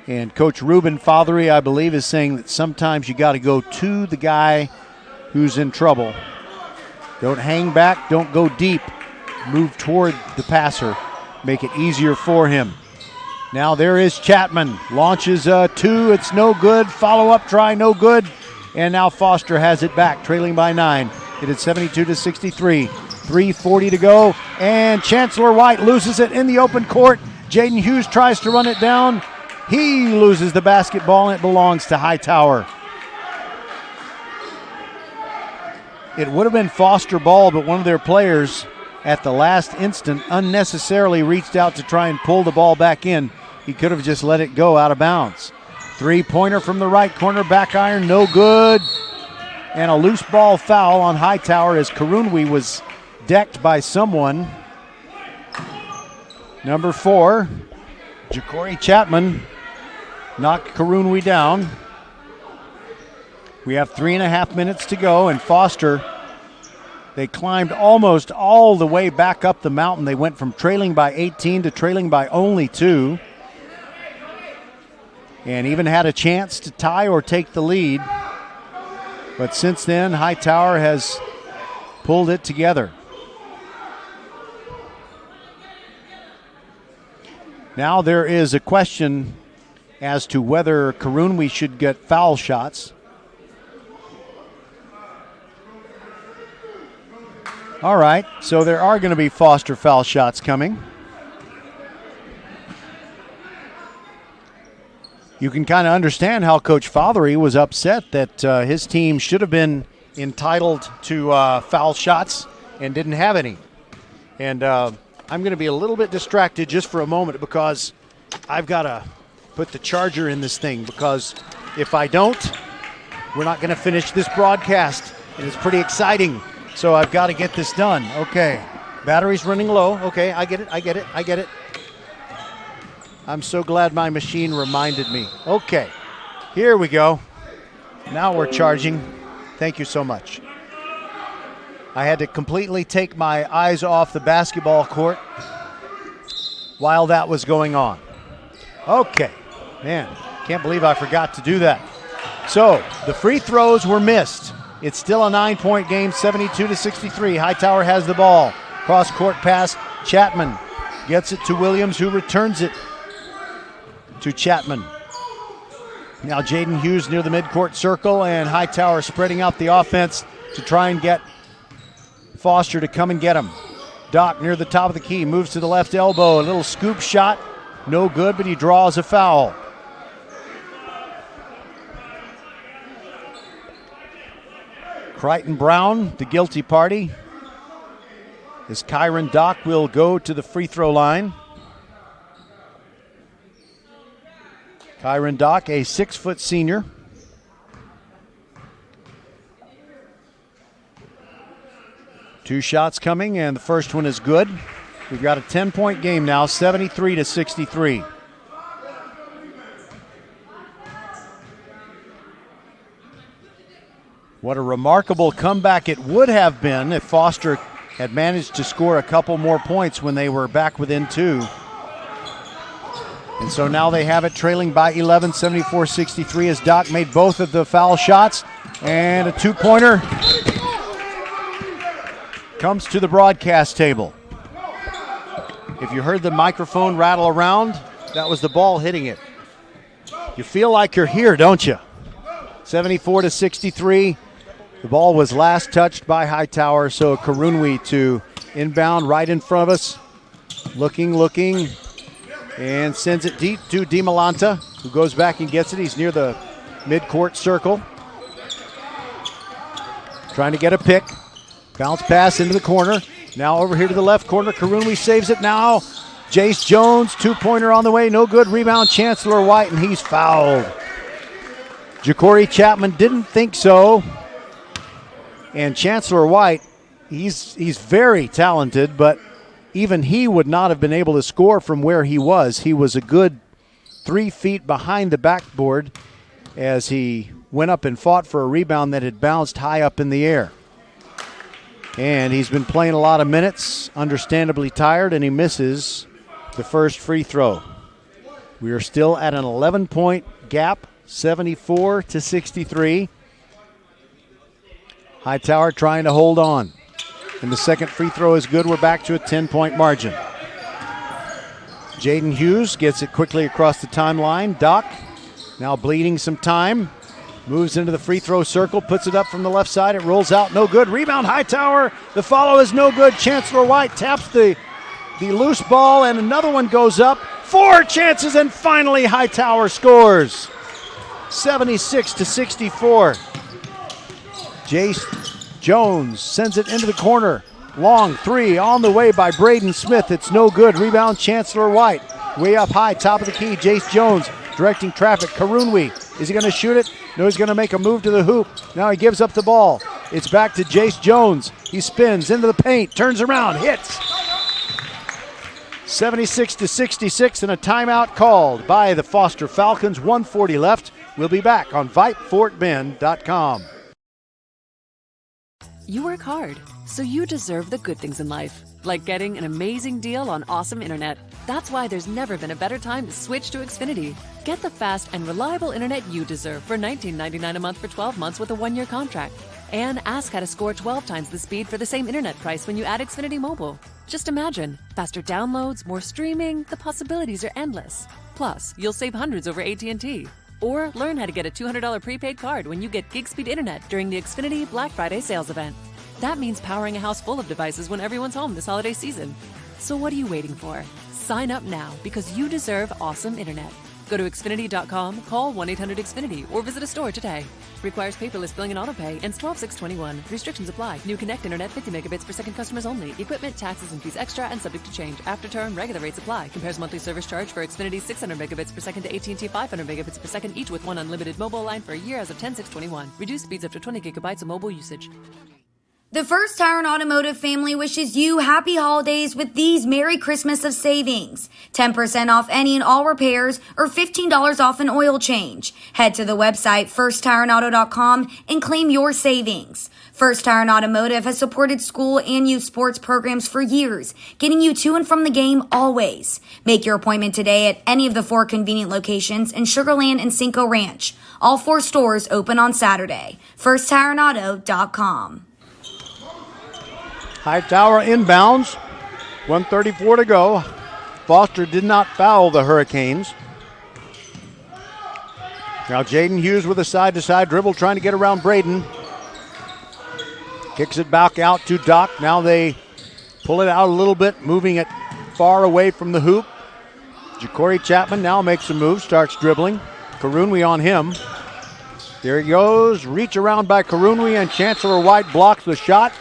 And Coach Ruben Fothery, I believe, is saying that sometimes you got to go to the guy who's in trouble. Don't hang back, don't go deep. Move toward the passer. Make it easier for him. Now there is Chapman. Launches 2, it's no good. Follow-up try, no good. And now Foster has it back, trailing by 9. It is 72-63. 3:40 to go. And Chancellor White loses it in the open court. Jayden Hughes tries to run it down. He loses the basketball, and it belongs to Hightower. It would have been Foster ball, but one of their players at the last instant unnecessarily reached out to try and pull the ball back in. He could have just let it go out of bounds. 3-pointer from the right corner, back iron, no good. And a loose ball foul on Hightower as Karunwi was decked by someone. Number 4, Ja'Cory Chapman knocked Karunwi down. We have 3.5 minutes to go, and Foster, they climbed almost all the way back up the mountain. They went from trailing by 18 to trailing by only 2. And even had a chance to tie or take the lead. But since then, Hightower has pulled it together. Now there is a question as to whether Karunwi should get foul shots. All right, so there are going to be Foster foul shots coming. You can kind of understand how Coach Fothery was upset that his team should have been entitled to foul shots and didn't have any. And I'm going to be a little bit distracted just for a moment because I've got to put the charger in this thing, because if I don't, we're not going to finish this broadcast. And it's pretty exciting. So I've got to get this done. Okay. Battery's running low. Okay, I get it. I'm so glad my machine reminded me. Okay, here we go. Now we're charging. Thank you so much. I had to completely take my eyes off the basketball court while that was going on. Okay, man, can't believe I forgot to do that. So the free throws were missed. It's still a 9-point game, 72-63. Hightower has the ball. Cross-court pass, Chapman gets it to Williams, who returns it to Chapman. Now Jayden Hughes near the midcourt circle, and Hightower spreading out the offense to try and get Foster to come and get him. Doc near the top of the key, moves to the left elbow, a little scoop shot, no good, but he draws a foul. Crichton Brown, the guilty party, as Kyron Doc will go to the free throw line. Kyron Doc, a 6-foot senior. Two shots coming, and the first one is good. We've got a 10-point game now, 73-63. What a remarkable comeback it would have been if Foster had managed to score a couple more points when they were back within 2. And so now they have it trailing by 11, 74-63 as Doc made both of the foul shots. And a two-pointer comes to the broadcast table. If you heard the microphone rattle around, that was the ball hitting it. You feel like you're here, don't you? 74-63. The ball was last touched by Hightower, so Karunwi to inbound right in front of us. Looking, and sends it deep to DiMolanta, who goes back and gets it. He's near the midcourt circle. Trying to get a pick. Bounce pass into the corner. Now over here to the left corner. Karunwi saves it now. Jace Jones, two-pointer on the way. No good. Rebound, Chancellor White, and he's fouled. Ja'Cory Chapman didn't think so. And Chancellor White, he's very talented, but even he would not have been able to score from where he was. He was a good 3 feet behind the backboard as he went up and fought for a rebound that had bounced high up in the air. And he's been playing a lot of minutes, understandably tired, and he misses the first free throw. We are still at an 11-point gap, 74-63. Hightower trying to hold on. And the second free throw is good. We're back to a 10-point margin. Jayden Hughes gets it quickly across the timeline. Doc now bleeding some time. Moves into the free throw circle, puts it up from the left side. It rolls out, no good. Rebound, Hightower. The follow is no good. Chancellor White taps the loose ball, and another one goes up. 4 chances, and finally Hightower scores. 76-64. Jace Jones sends it into the corner. Long three on the way by Braden Smith. It's no good. Rebound, Chancellor White. Way up high, top of the key. Jace Jones directing traffic. Karunwi, is he going to shoot it? No, he's going to make a move to the hoop. Now he gives up the ball. It's back to Jace Jones. He spins into the paint, turns around, hits. 76-66, and a timeout called by the Foster Falcons. 1:40 left. We'll be back on VypeFortBend.com. You work hard, so you deserve the good things in life, like getting an amazing deal on awesome internet. That's why there's never been a better time to switch to Xfinity. Get the fast and reliable internet you deserve for $19.99 a month for 12 months with a 1-year contract. And ask how to score 12 times the speed for the same internet price when you add Xfinity Mobile. Just imagine, faster downloads, more streaming, the possibilities are endless. Plus, you'll save hundreds over AT&T. Or learn how to get a $200 prepaid card when you get gig speed internet during the Xfinity Black Friday sales event. That means powering a house full of devices when everyone's home this holiday season. So what are you waiting for? Sign up now because you deserve awesome internet. Go to Xfinity.com, call 1-800-XFINITY, or visit a store today. Requires paperless billing and autopay. Ends 12/6/21. Restrictions apply. New Connect Internet 50 megabits per second customers only. Equipment, taxes, and fees extra and subject to change. After term, regular rates apply. Compares monthly service charge for Xfinity 600 megabits per second to AT&T 500 megabits per second, each with one unlimited mobile line for a year as of 10/6/21. Reduced speeds up to 20 gigabytes of mobile usage. The First Tire and Automotive family wishes you happy holidays with these Merry Christmas of savings. 10% off any and all repairs or $15 off an oil change. Head to the website firsttireandauto.com and claim your savings. First Tire and Automotive has supported school and youth sports programs for years, getting you to and from the game always. Make your appointment today at any of the 4 convenient locations in Sugar Land and Cinco Ranch. All 4 stores open on Saturday. firsttireandauto.com. Hightower inbounds, 1:34 to go. Foster did not foul the Hurricanes. Now Jayden Hughes with a side-to-side dribble trying to get around Braden. Kicks it back out to Doc. Now they pull it out a little bit, moving it far away from the hoop. Ja'Cory Chapman now makes a move, starts dribbling. Karunwi on him. There he goes, reach around by Karunwi, and Chancellor White blocks the shot.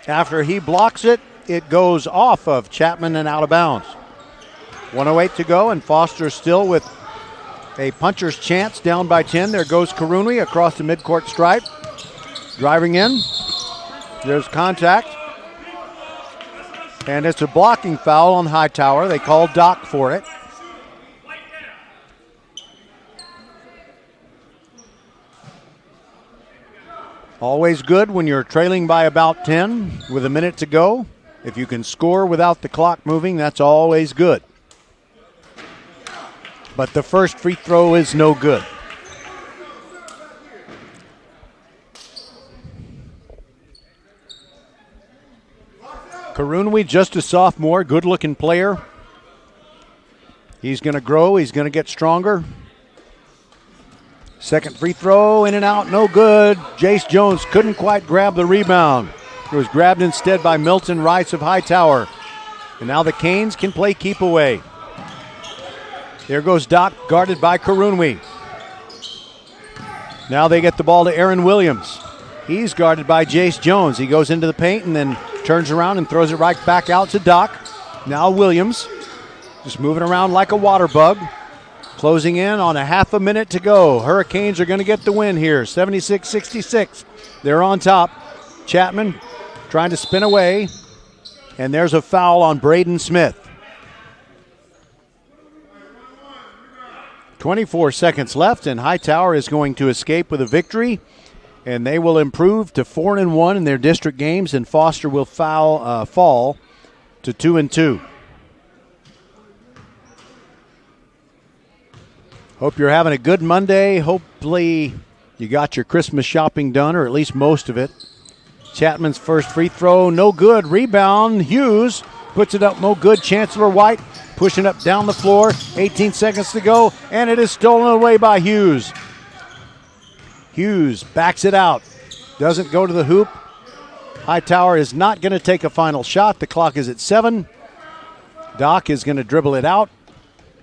After he blocks it, it goes off of Chapman and out of bounds. 1:08 to go, and Foster still with a puncher's chance, down by 10. There goes Karunwi across the midcourt stripe. Driving in. There's contact. And it's a blocking foul on Hightower. They called Doc for it. Always good when you're trailing by about 10 with a minute to go. If you can score without the clock moving, that's always good. But the first free throw is no good. Karunwi, just a sophomore, good-looking player. He's going to grow. He's going to get stronger. Second free throw, in and out, no good. Jace Jones couldn't quite grab the rebound. It was grabbed instead by Milton Rice of Hightower. And now the Canes can play keep away. There goes Doc, guarded by Karunwi. Now they get the ball to Aaron Williams. He's guarded by Jace Jones. He goes into the paint and then turns around and throws it right back out to Doc. Now Williams just moving around like a water bug. Closing in on a half a minute to go. Hurricanes are going to get the win here, 76-66. They're on top. Chapman trying to spin away, and there's a foul on Braden Smith. 24 seconds left, and Hightower is going to escape with a victory, and they will improve to 4-1 in their district games, and Foster will fall to 2-2. Hope you're having a good Monday. Hopefully you got your Christmas shopping done, or at least most of it. Chapman's first free throw, no good. Rebound, Hughes puts it up, no good. Chancellor White pushing up down the floor. 18 seconds to go, and it is stolen away by Hughes. Hughes backs it out. Doesn't go to the hoop. Hightower is not going to take a final shot. The clock is at 7. Doc is going to dribble it out.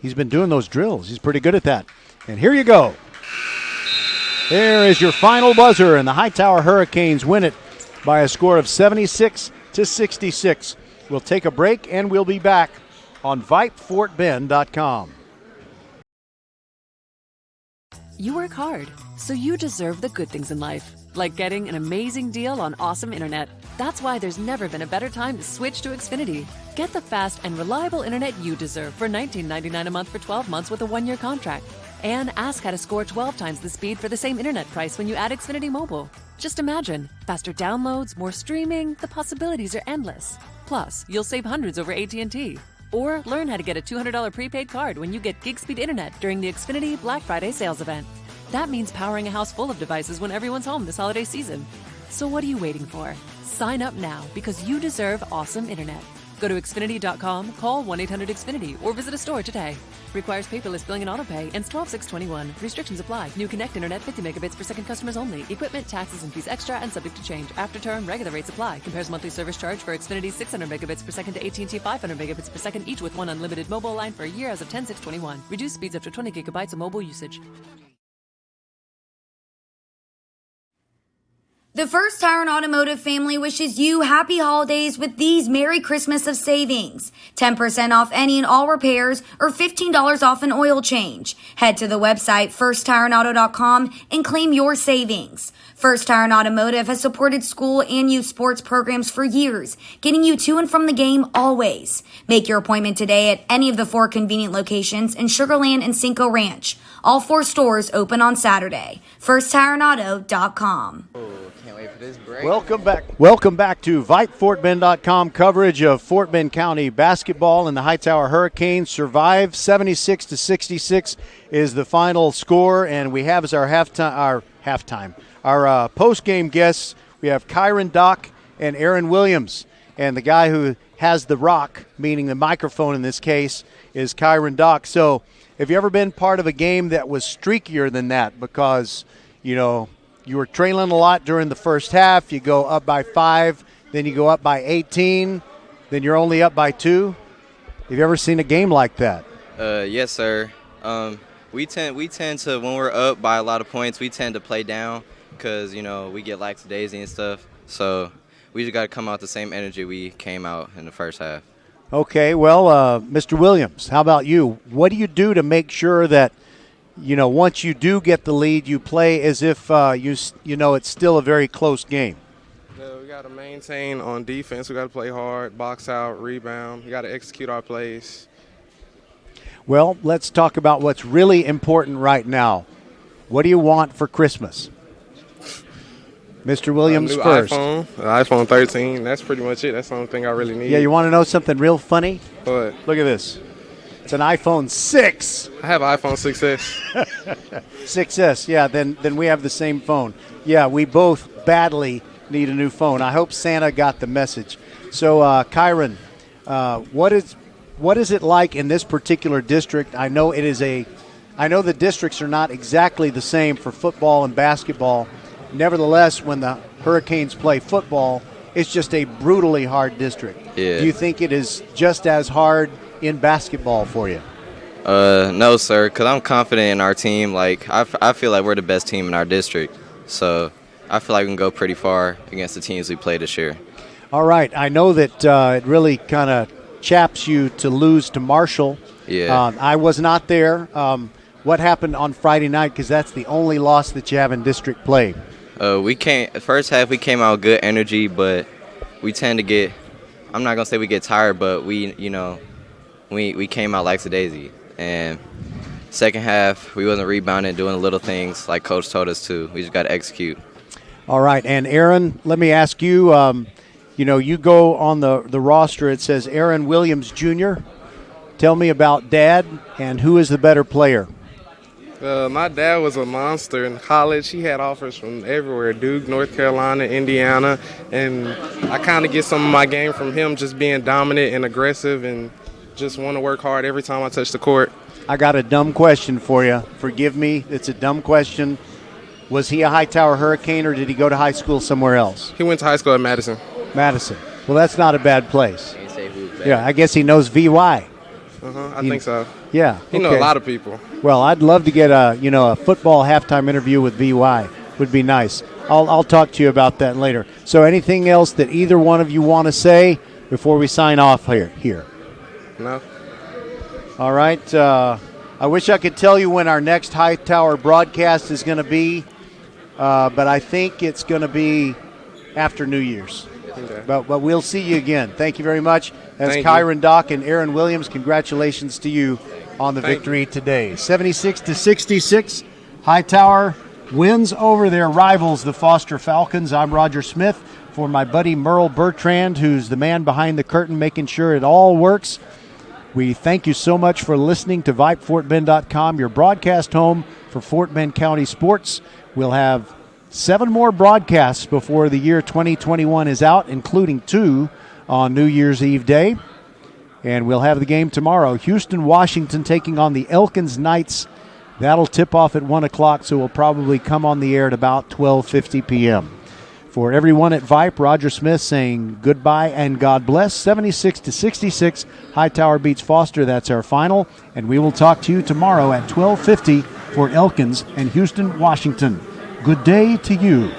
He's been doing those drills. He's pretty good at that. And here you go. There is your final buzzer, and the Hightower Hurricanes win it by a score of 76-66. We'll take a break, and we'll be back on VypeFortBend.com. You work hard, so you deserve the good things in life, like getting an amazing deal on awesome internet. That's why there's never been a better time to switch to Xfinity. Get the fast and reliable internet you deserve for $19.99 a month for 12 months with a 1-year contract. And ask how to score 12 times the speed for the same internet price when you add Xfinity Mobile. Just imagine, faster downloads, more streaming, the possibilities are endless. Plus, you'll save hundreds over AT&T. Or learn how to get a $200 prepaid card when you get gig speed internet during the Xfinity Black Friday sales event. That means powering a house full of devices when everyone's home this holiday season. So what are you waiting for? Sign up now because you deserve awesome internet. Go to Xfinity.com, call 1-800-XFINITY, or visit a store today. Requires paperless billing and autopay. Ends 12/6/21. Restrictions apply. New Connect Internet 50 megabits per second customers only. Equipment, taxes, and fees extra and subject to change. After term, regular rates apply. Compares monthly service charge for Xfinity 600 megabits per second to AT&T 500 megabits per second, each with one unlimited mobile line for a year as of 10/6/21. Reduced speeds up to 20 gigabytes of mobile usage. The First Tire and Automotive family wishes you happy holidays with these Merry Christmas of savings. 10% off any and all repairs or $15 off an oil change. Head to the website firsttireandauto.com and claim your savings. First Tire and Automotive has supported school and youth sports programs for years, getting you to and from the game always. Make your appointment today at any of the 4 convenient locations in Sugar Land and Cinco Ranch. All 4 stores open on Saturday. FirstTireandAuto.com. Can't wait for this break. Welcome back to VypeFortBend.com coverage of Fort Bend County basketball, and the Hightower Hurricanes survive. 76-66 is the final score, and we have as our post-game guests, we have Kyron Doc and Aaron Williams, and the guy who has the rock, meaning the microphone in this case, is Kyron Doc. So have you ever been part of a game that was streakier than that? Because, you know, you were trailing a lot during the first half. You go up by 5, then you go up by 18, then you're only up by 2. Have you ever seen a game like that? Yes, sir. We tend to, when we're up by a lot of points, we tend to play down because, you know, we get lackadaisy and stuff. So we just got to come out the same energy we came out in the first half. Okay, well, Mr. Williams, how about you? What do you do to make sure that, you know, once you do get the lead, you play as if you know it's still a very close game? We got to maintain on defense. We got to play hard, box out, rebound. We got to execute our plays. Well, let's talk about what's really important right now. What do you want for Christmas? Mr. Williams new first. iPhone, iPhone 13. That's pretty much it. That's the only thing I really need. Yeah, you want to know something real funny? What? Look at this. It's an iPhone 6. I have an iPhone 6S. 6S, yeah, then we have the same phone. Yeah, we both badly need a new phone. I hope Santa got the message. So, Kyron, what is it like in this particular district? I know the districts are not exactly the same for football and basketball. Nevertheless, when the Hurricanes play football, it's just a brutally hard district. Yeah. Do you think it is just as hard in basketball for you? No, sir, because I'm confident in our team. Like, I feel like we're the best team in our district. So I feel like we can go pretty far against the teams we play this year. All right. I know that it really kind of chaps you to lose to Marshall. Yeah. I was not there. What happened on Friday night? Because that's the only loss that you have in district play. First half we came out with good energy, but we tend to get, I'm not going to say we get tired, but we came out lackadaisy. And second half, we wasn't rebounding, doing the little things like Coach told us to. We just got to execute. All right. And Aaron, let me ask you, you go on the roster, it says Aaron Williams Jr. Tell me about Dad and who is the better player. My dad was a monster in college. He had offers from everywhere, Duke, North Carolina, Indiana, and I kind of get some of my game from him, just being dominant and aggressive and just want to work hard every time I touch the court. I got a dumb question for you. Forgive me. It's a dumb question. Was he a Hightower Hurricane or did he go to high school somewhere else? He went to high school at Madison. Madison. Well, that's not a bad place. Can't say who's better. Yeah, I guess he knows VY. I think so. Yeah. He knows a lot of people. Well, I'd love to get a football halftime interview with VY. Would be nice. I'll talk to you about that later. So anything else that either one of you want to say before we sign off here? No. All right. I wish I could tell you when our next Hightower broadcast is going to be, but I think it's going to be after New Year's. Okay. But we'll see you again. Thank you very much. That's Thank Kyron you. Dock and Aaron Williams. Congratulations to you on the victory today. 76-66. Hightower wins over their rivals, the Foster Falcons. I'm Roger Smith for my buddy Merle Bertrand, who's the man behind the curtain making sure it all works. We thank you so much for listening to VypeFortBend.com, your broadcast home for Fort Bend County sports. We'll have 7 more broadcasts before the year 2021 is out, including 2 on New Year's Eve Day. And we'll have the game tomorrow. Houston, Washington taking on the Elkins Knights. That'll tip off at 1 o'clock, so we'll probably come on the air at about 12:50 p.m. For everyone at Vype, Roger Smith saying goodbye and God bless. 76-66, Hightower beats Foster. That's our final. And we will talk to you tomorrow at 12:50 for Elkins and Houston, Washington. Good day to you.